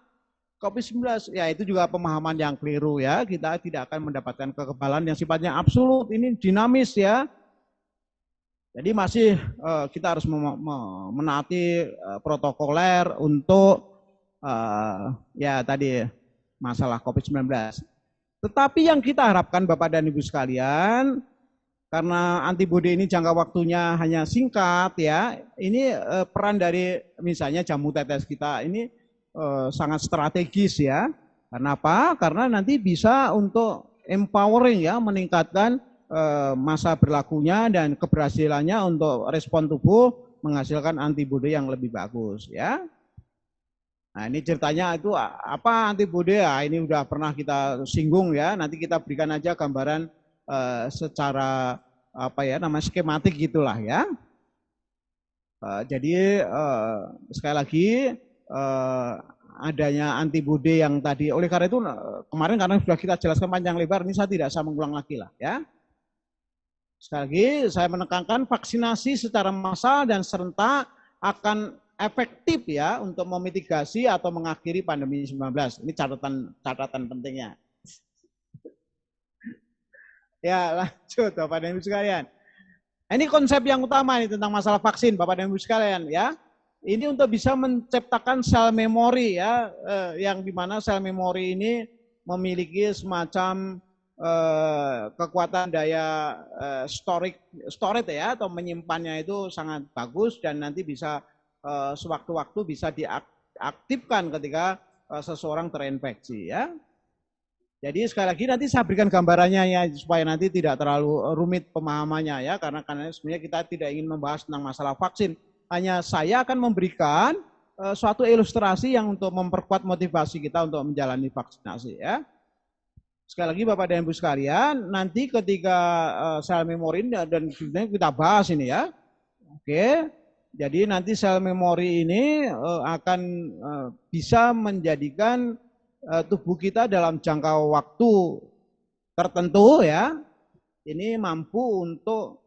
COVID-19, ya itu juga pemahaman yang keliru ya. Kita tidak akan mendapatkan kekebalan yang sifatnya absolut, ini dinamis ya. Jadi masih kita harus menaati protokoler untuk ya tadi masalah COVID-19. Tetapi yang kita harapkan Bapak dan Ibu sekalian, karena antibodi ini jangka waktunya hanya singkat ya, ini peran dari misalnya jamu tetes kita ini sangat strategis ya. Karena apa? Karena nanti bisa untuk empowering ya, meningkatkan masa berlakunya dan keberhasilannya untuk respon tubuh menghasilkan antibodi yang lebih bagus ya. Nah ini ceritanya itu apa antibodi ya, ini udah pernah kita singgung ya, nanti kita berikan aja gambaran secara apa ya namanya skematik gitulah ya. Jadi sekali lagi adanya antibodi yang tadi. Oleh karena itu kemarin karena sudah kita jelaskan panjang lebar, ini saya tidak usah mengulang lagi lah ya. Sekali lagi saya menekankan vaksinasi secara massal dan serentak akan efektif ya untuk memitigasi atau mengakhiri pandemi 19. Ini catatan pentingnya. Ya lanjut Bapak dan Ibu sekalian. Ini konsep yang utama ini tentang masalah vaksin Bapak dan Ibu sekalian ya. Ini untuk bisa menciptakan sel memori ya, yang dimana sel memori ini memiliki semacam kekuatan daya storage ya, atau menyimpannya itu sangat bagus dan nanti bisa sewaktu-waktu bisa diaktifkan ketika seseorang terinfeksi ya. Jadi sekali lagi nanti saya berikan gambarannya ya supaya nanti tidak terlalu rumit pemahamannya ya, karena sebenarnya kita tidak ingin membahas tentang masalah vaksin. Hanya saya akan memberikan suatu ilustrasi yang untuk memperkuat motivasi kita untuk menjalani vaksinasi ya. Sekali lagi Bapak dan Ibu sekalian, nanti ketika sel memori dan kita bahas ini ya. Oke. Jadi nanti sel memori ini akan bisa menjadikan tubuh kita dalam jangka waktu tertentu ya. Ini mampu untuk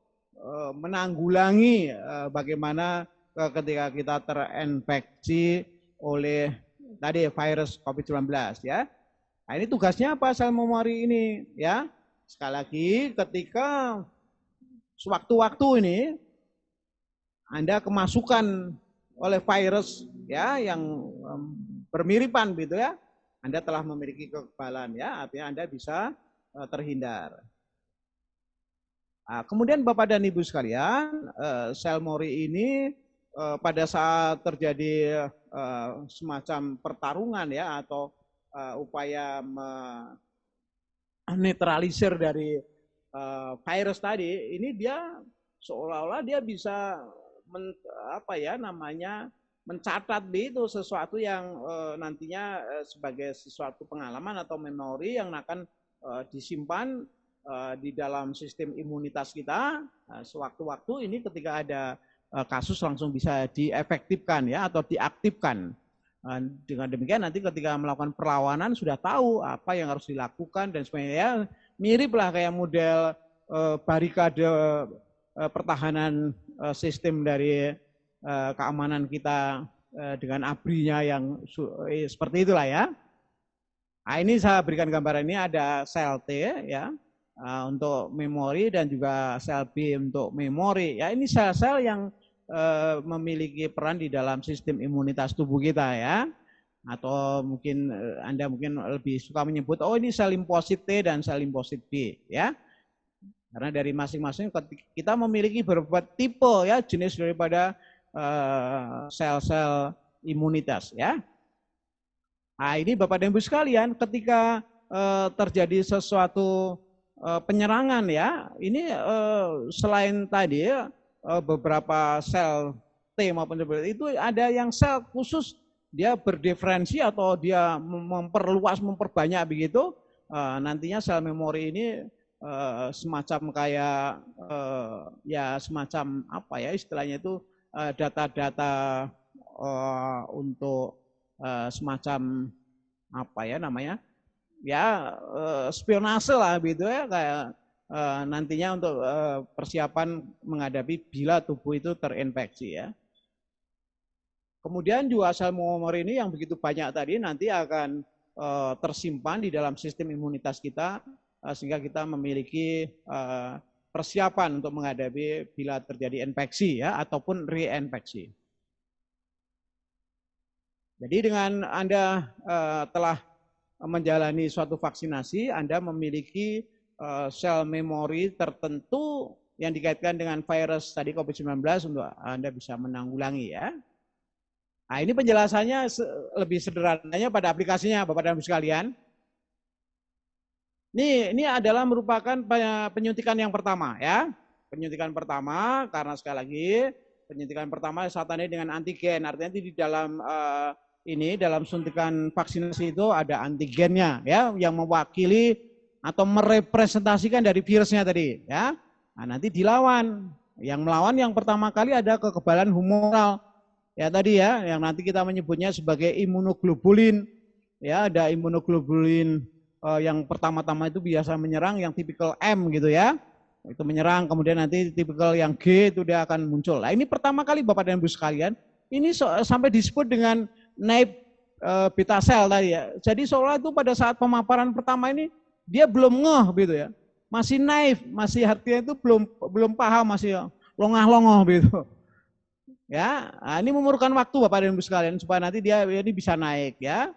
menanggulangi bagaimana ketika kita terinfeksi oleh tadi virus COVID-19 ya. Nah, ini tugasnya apa sel memori ini ya. Sekali lagi ketika sewaktu-waktu ini Anda kemasukan oleh virus ya yang bermiripan gitu ya, Anda telah memiliki kekebalan ya, artinya Anda bisa terhindar. Nah, kemudian Bapak dan Ibu sekalian, sel memori ini pada saat terjadi semacam pertarungan ya atau upaya menetralisir dari virus tadi, ini dia seolah-olah dia bisa mencatat itu sesuatu yang nantinya sebagai sesuatu pengalaman atau memori yang akan disimpan di dalam sistem imunitas kita. Sewaktu-waktu ini ketika ada kasus langsung bisa diefektifkan ya atau diaktifkan. Dengan demikian nanti ketika melakukan perlawanan sudah tahu apa yang harus dilakukan dan sebagainya. Mirip lah kayak model barikade pertahanan sistem dari keamanan kita dengan ABRI-nya yang seperti itulah ya. Nah, ini saya berikan gambaran, ini ada sel T ya untuk memori dan juga sel B untuk memori. Ya ini sel-sel yang memiliki peran di dalam sistem imunitas tubuh kita ya. Atau mungkin Anda mungkin lebih suka menyebut oh ini sel limfosit T dan sel limfosit B ya. Karena dari masing-masing kita memiliki beberapa tipe ya jenis daripada sel-sel imunitas ya. Nah, ini Bapak dan Ibu sekalian, ketika terjadi sesuatu penyerangan ya, ini selain tadi beberapa sel T maupun itu ada yang sel khusus dia berdiferensi atau dia memperbanyak begitu. Nantinya sel memori ini semacam kayak semacam apa ya istilahnya itu data-data untuk semacam apa ya namanya spionase lah gitu ya, kayak nantinya untuk persiapan menghadapi bila tubuh itu terinfeksi ya. Kemudian juga sel memori ini yang begitu banyak tadi nanti akan tersimpan di dalam sistem imunitas kita sehingga kita memiliki persiapan untuk menghadapi bila terjadi infeksi ya ataupun reinfeksi. Jadi dengan Anda telah menjalani suatu vaksinasi, Anda memiliki sel memori tertentu yang dikaitkan dengan virus tadi COVID-19 untuk Anda bisa menanggulangi ya. Nah ini penjelasannya lebih sederhananya pada aplikasinya Bapak dan Ibu sekalian. Ini adalah merupakan penyuntikan yang pertama ya. Penyuntikan pertama karena sekali lagi penyuntikan pertama saat ini dengan antigen, artinya di dalam dalam suntikan vaksinasi itu ada antigennya ya yang mewakili atau merepresentasikan dari virusnya tadi ya. Nah, nanti dilawan. Yang melawan yang pertama kali ada kekebalan humoral ya tadi ya, yang nanti kita menyebutnya sebagai imunoglobulin. Ya, ada imunoglobulin yang pertama-tama itu biasa menyerang yang tipikal M gitu ya. Itu menyerang, kemudian nanti tipikal yang G itu dia akan muncul. Nah, ini pertama kali Bapak dan Ibu sekalian, ini sampai disebut dengan naive beta cell tadi ya. Jadi seolah itu pada saat pemaparan pertama ini dia belum ngeh gitu ya. Masih naif, masih artinya itu belum paham, masih longah-longoh gitu. Ya, nah, ini memerlukan waktu Bapak dan Ibu sekalian supaya nanti dia ini bisa naik ya.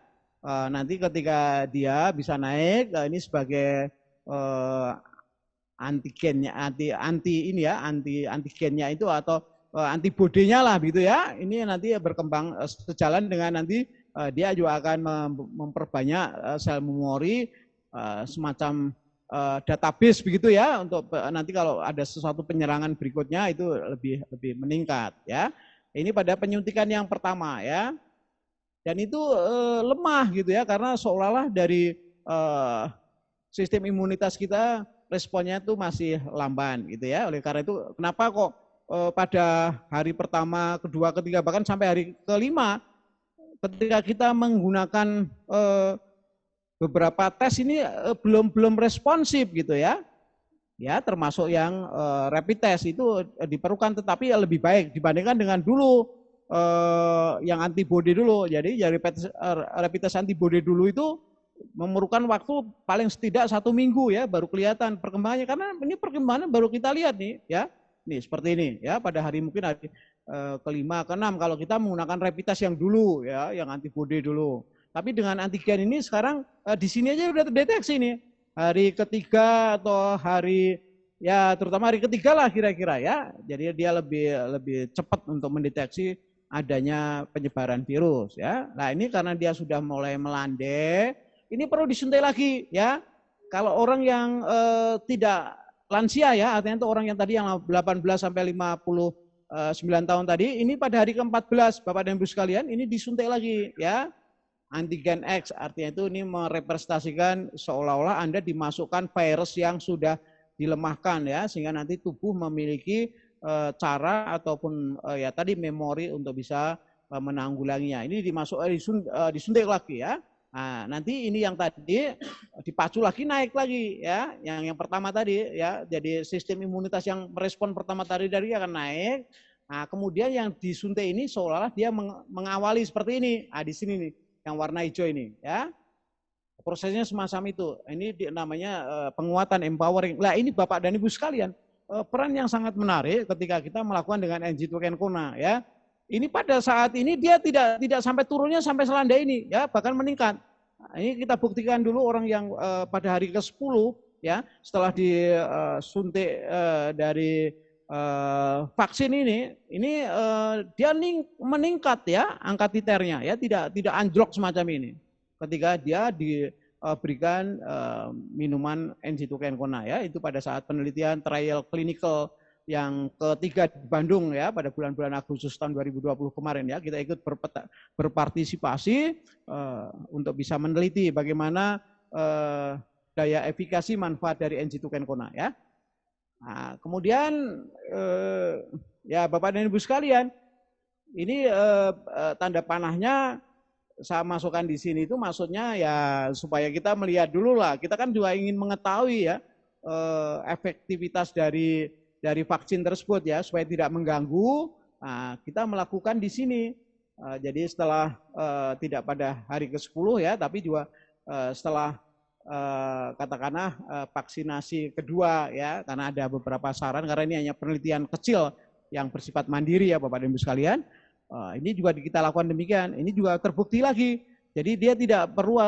Nanti ketika dia bisa naik, ini sebagai antigennya, anti ini ya, antigennya itu atau antibodinya lah gitu ya. Ini nanti berkembang sejalan dengan nanti dia juga akan memperbanyak sel memori semacam database begitu ya, untuk nanti kalau ada sesuatu penyerangan berikutnya itu lebih meningkat ya. Ini pada penyuntikan yang pertama ya. Dan itu lemah gitu ya, karena seolah-olah dari sistem imunitas kita responnya itu masih lamban gitu ya. Oleh karena itu kenapa kok pada hari pertama, kedua, ketiga, bahkan sampai hari kelima ketika kita menggunakan beberapa tes ini belum responsif gitu ya. Ya, termasuk yang rapid test itu diperlukan, tetapi lebih baik dibandingkan dengan dulu yang antibody dulu. Jadi rapid test antibody dulu itu memerlukan waktu paling tidak 1 minggu ya baru kelihatan perkembangannya, karena ini perkembangan baru kita lihat nih ya. Nih seperti ini ya, pada hari mungkin hari kelima, keenam kalau kita menggunakan rapid test yang dulu ya, yang antibody dulu. Tapi dengan antigen ini sekarang di sini aja udah terdeteksi nih. Hari ketiga atau hari ya terutama hari ketiga lah kira-kira ya. Jadi dia lebih cepat untuk mendeteksi adanya penyebaran virus ya. Nah, ini karena dia sudah mulai melandai, ini perlu disuntik lagi ya. Kalau orang yang tidak lansia ya, artinya itu orang yang tadi yang 18 sampai 59 tahun tadi, ini pada hari ke-14 Bapak dan Ibu sekalian, ini disuntik lagi ya. Antigen X, artinya itu ini merepresentasikan seolah-olah Anda dimasukkan virus yang sudah dilemahkan ya, sehingga nanti tubuh memiliki cara ataupun ya tadi memori untuk bisa menanggulanginya. Ini disuntik lagi ya. Nah, nanti ini yang tadi dipacu lagi, naik lagi ya. Yang pertama tadi ya, jadi sistem imunitas yang merespon pertama tadi dari akan naik. Nah, kemudian yang disuntik ini seolah-olah dia mengawali seperti ini. Nah, di sini nih yang warna hijau ini ya. Prosesnya semacam itu. Ini namanya penguatan, empowering. Nah, ini Bapak dan Ibu sekalian, peran yang sangat menarik ketika kita melakukan dengan NG2 Kencona ya. Ini pada saat ini dia tidak sampai turunnya sampai selandai ini ya, bahkan meningkat. Nah, ini kita buktikan dulu orang yang pada hari ke-10 ya, setelah disuntik dari vaksin ini dia meningkat ya angka titernya ya, tidak anjlok semacam ini ketika dia diberikan minuman NG2 Kencona ya. Itu pada saat penelitian trial clinical yang ketiga di Bandung ya, pada bulan-bulan Agustus tahun 2020 kemarin ya, kita ikut berpartisipasi untuk bisa meneliti bagaimana daya efikasi manfaat dari NG2 Kencona ya. Nah, kemudian ya Bapak dan Ibu sekalian, ini tanda panahnya saya masukkan di sini itu maksudnya ya supaya kita melihat dulu lah. Kita kan juga ingin mengetahui ya efektivitas dari vaksin tersebut ya, supaya tidak mengganggu. Nah, kita melakukan di sini. Jadi setelah tidak pada hari ke-10 ya, tapi juga setelah katakanlah vaksinasi kedua ya, karena ada beberapa saran, karena ini hanya penelitian kecil yang bersifat mandiri ya Bapak dan Ibu sekalian. Ini juga kita lakukan demikian. Ini juga terbukti lagi. Jadi dia tidak perlu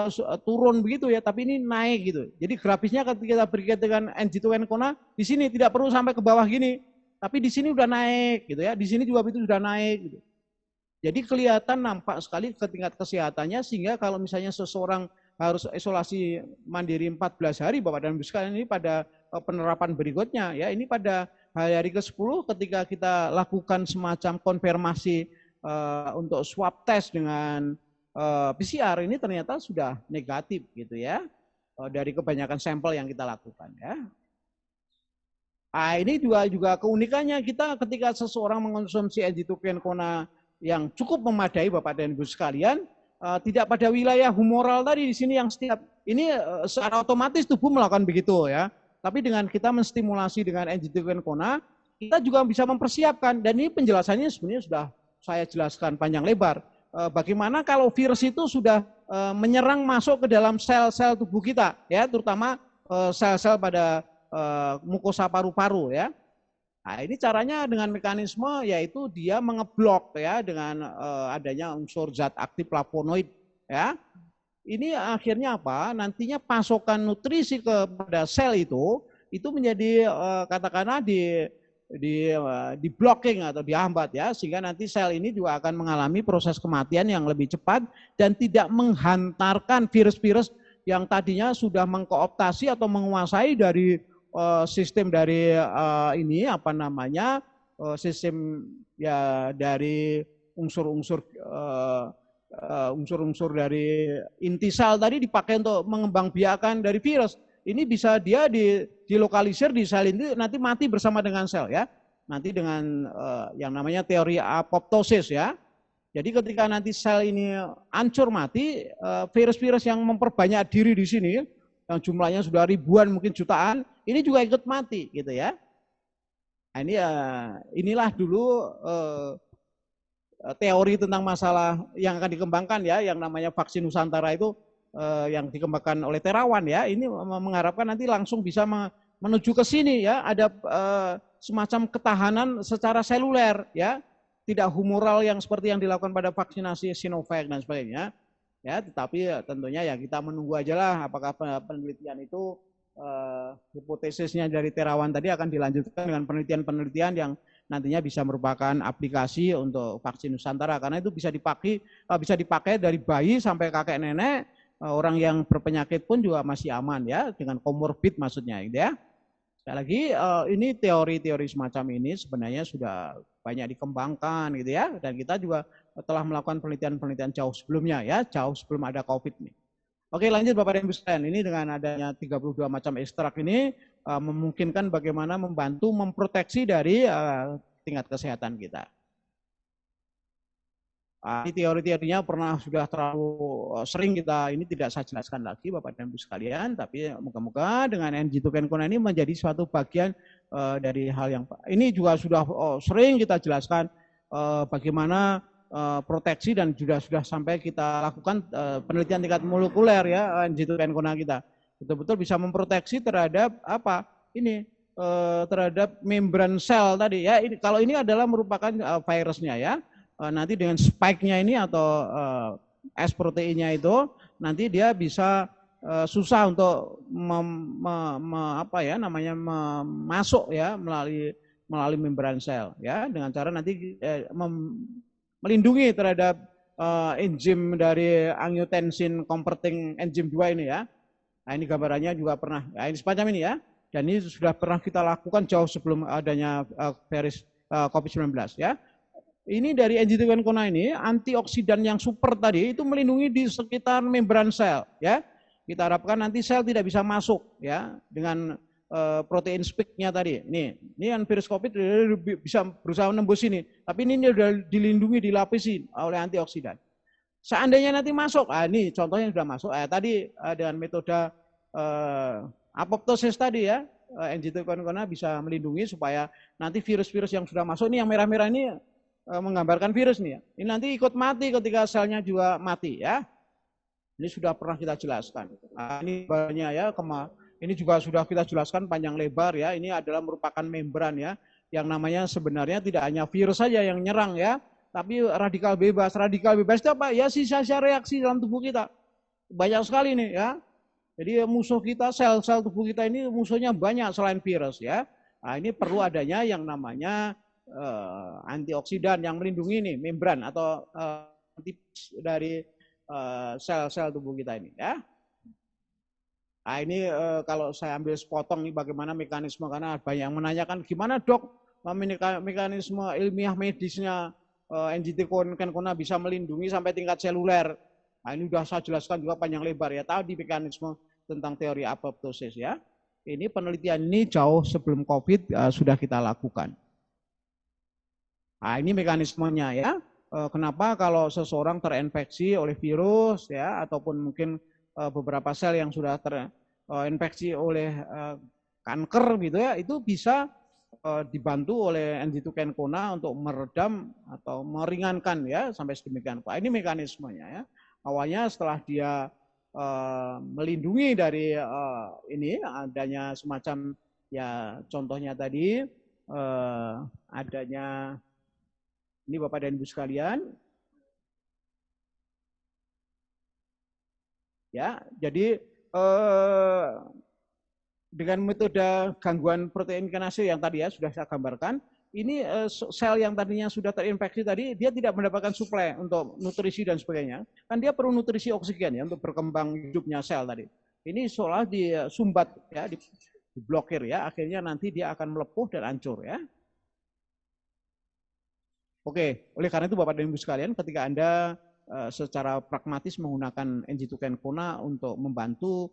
turun begitu ya, tapi ini naik gitu. Jadi grafisnya ketika kita berikan dengan NG2 Kencona, di sini tidak perlu sampai ke bawah gini, tapi di sini udah naik gitu ya. Di sini juga itu sudah naik gitu. Jadi kelihatan nampak sekali ke tingkat kesehatannya, sehingga kalau misalnya seseorang harus isolasi mandiri 14 hari Bapak dan Ibu sekalian, ini pada penerapan berikutnya ya, ini pada hari ke-10 ketika kita lakukan semacam konfirmasi untuk swab test dengan PCR, ini ternyata sudah negatif gitu ya, dari kebanyakan sampel yang kita lakukan ya. Nah, ini juga keunikannya kita ketika seseorang mengonsumsi NG2 Kencona yang cukup memadai Bapak dan Ibu sekalian, tidak pada wilayah humoral tadi di sini yang setiap ini secara otomatis tubuh melakukan begitu ya. Tapi dengan kita menstimulasi dengan NG2 Kona, kita juga bisa mempersiapkan, dan ini penjelasannya sebenarnya sudah saya jelaskan panjang lebar. Bagaimana kalau virus itu sudah menyerang masuk ke dalam sel-sel tubuh kita ya, terutama sel-sel pada mukosa paru-paru ya. Nah, ini caranya dengan mekanisme yaitu dia mengeblok ya dengan adanya unsur zat aktif flavonoid ya. Ini akhirnya apa? Nantinya pasokan nutrisi kepada sel itu menjadi katakanlah di blocking atau dihambat ya, sehingga nanti sel ini juga akan mengalami proses kematian yang lebih cepat dan tidak menghantarkan virus-virus yang tadinya sudah mengkooptasi atau menguasai dari sistem dari ini apa namanya sistem ya dari unsur-unsur unsur-unsur dari inti sel tadi dipakai untuk mengembangbiakan dari virus. Ini bisa dia dilokalisir di sel itu nanti mati bersama dengan sel ya. Nanti dengan yang namanya teori apoptosis ya. Jadi ketika nanti sel ini hancur mati, virus-virus yang memperbanyak diri di sini yang jumlahnya sudah ribuan mungkin jutaan, ini juga ikut mati gitu ya. Nah, ini inilah dulu teori tentang masalah yang akan dikembangkan ya, yang namanya vaksin Nusantara itu yang dikembangkan oleh Terawan ya. Ini mengharapkan nanti langsung bisa menuju ke sini ya, ada semacam ketahanan secara seluler ya, tidak humoral yang seperti yang dilakukan pada vaksinasi Sinovac dan sebagainya. Ya, tetapi tentunya ya kita menunggu aja lah apakah penelitian itu hipotesisnya dari Terawan tadi akan dilanjutkan dengan penelitian-penelitian yang nantinya bisa merupakan aplikasi untuk vaksin Nusantara, karena itu bisa dipakai dari bayi sampai kakek nenek, orang yang berpenyakit pun juga masih aman ya, dengan komorbid maksudnya gitu ya. Sekali lagi ini teori-teori semacam ini sebenarnya sudah banyak dikembangkan gitu ya, dan kita juga telah melakukan penelitian-penelitian jauh sebelumnya ya, jauh sebelum ada COVID nih. Oke, lanjut Bapak dan Ibu sekalian. Ini dengan adanya 32 macam ekstrak ini memungkinkan bagaimana membantu memproteksi dari tingkat kesehatan kita. Ini teori-teorinya pernah sudah terlalu sering kita, ini tidak saya jelaskan lagi Bapak dan Ibu sekalian, tapi moga-moga dengan NG2 Kona ini menjadi suatu bagian dari hal yang ini juga sudah sering kita jelaskan bagaimana proteksi, dan sudah sampai kita lakukan penelitian tingkat molekuler ya, NG2 Kona kita betul-betul bisa memproteksi terhadap apa ini terhadap membran sel tadi ya. Ini kalau ini adalah merupakan virusnya ya. Nanti dengan spike-nya ini atau S proteinnya itu nanti dia bisa susah untuk masuk ya melalui membran sel ya, dengan cara nanti melindungi terhadap enzim dari angiotensin converting enzim 2 ini ya. Nah, ini gambarannya juga pernah, nah, ini semacam ini ya, dan ini sudah pernah kita lakukan jauh sebelum adanya virus COVID-19 ya. Ini dari NG2 Kona ini, antioksidan yang super tadi itu melindungi di sekitar membran sel ya. Kita harapkan nanti sel tidak bisa masuk ya dengan protein spike-nya tadi. Ini yang virus COVID bisa berusaha menembus ini, tapi ini sudah dilindungi, dilapisi oleh antioksidan. Seandainya nanti masuk, ini contohnya sudah masuk. Tadi dengan metode apoptosis tadi ya, NG2 Kona bisa melindungi supaya nanti virus-virus yang sudah masuk ini, yang merah-merah ini menggambarkan virus nih ya. Ini nanti ikut mati ketika selnya juga mati ya. Ini sudah pernah kita jelaskan. Nah, ini banyak ya, ini juga sudah kita jelaskan panjang lebar ya. Ini adalah merupakan membran ya, yang namanya sebenarnya tidak hanya virus saja yang nyerang ya, tapi radikal bebas. Radikal bebas itu apa? Ya sisa-sisa reaksi dalam tubuh kita. Banyak sekali nih ya. Jadi musuh kita, sel-sel tubuh kita ini musuhnya banyak selain virus ya. Nah, ini perlu adanya yang namanya antioksidan yang melindungi nih membran atau dari sel-sel tubuh kita ini ya. Nah, ini kalau saya ambil sepotong nih bagaimana mekanisme, karena banyak yang menanyakan gimana dok mekanisme ilmiah medisnya NG2 Kona bisa melindungi sampai tingkat seluler. Nah, ini sudah saya jelaskan juga panjang lebar ya, tadi mekanisme tentang teori apoptosis ya. Ini penelitian ini jauh sebelum COVID sudah kita lakukan. Nah, ini mekanismenya ya. kenapa kalau seseorang terinfeksi oleh virus ya ataupun mungkin beberapa sel yang sudah terinfeksi oleh kanker gitu ya, itu bisa dibantu oleh NG2 Kona untuk meredam atau meringankan ya sampai sedemikian. Ini mekanismenya ya. Awalnya setelah dia melindungi dari ini adanya semacam ya contohnya tadi adanya ini Bapak dan Ibu sekalian ya, jadi dengan metode gangguan protein kinase yang tadi ya sudah saya gambarkan, ini sel yang tadinya sudah terinfeksi tadi, dia tidak mendapatkan suplai untuk nutrisi dan sebagainya. Kan dia perlu nutrisi oksigen ya untuk berkembang hidupnya sel tadi. Ini seolah disumbat ya, diblokir ya, akhirnya nanti dia akan melepuh dan hancur ya. Oke, oleh karena itu Bapak dan Ibu sekalian, ketika Anda secara pragmatis menggunakan NG2 Kona untuk membantu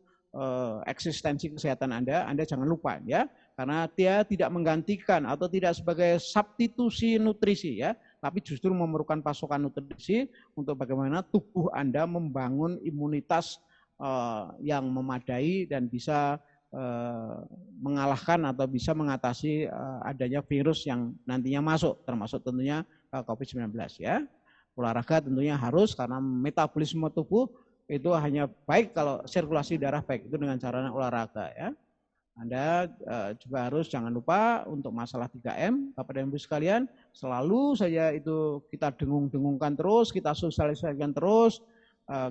eksistensi kesehatan Anda jangan lupa ya, karena dia tidak menggantikan atau tidak sebagai substitusi nutrisi ya, tapi justru memerlukan pasokan nutrisi untuk bagaimana tubuh Anda membangun imunitas yang memadai dan bisa mengalahkan atau bisa mengatasi adanya virus yang nantinya masuk, termasuk tentunya COVID-19 ya. Olahraga tentunya harus karena metabolisme tubuh itu hanya baik kalau sirkulasi darah baik, itu dengan cara olahraga ya. Anda juga harus jangan lupa untuk masalah 3M, Bapak dan Ibu sekalian, selalu saja itu kita dengung-dengungkan terus, kita sosialisasikan terus,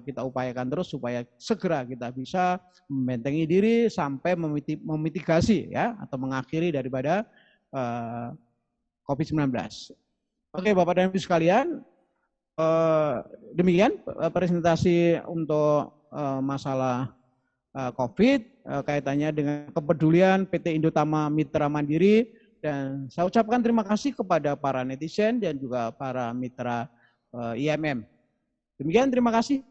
kita upayakan terus supaya segera kita bisa membentengi diri sampai memitigasi ya atau mengakhiri daripada COVID-19. Oke Bapak dan Ibu sekalian, demikian presentasi untuk masalah COVID kaitannya dengan kepedulian PT Indotama Mitra Mandiri, dan saya ucapkan terima kasih kepada para netizen dan juga para mitra IMM. Demikian, terima kasih.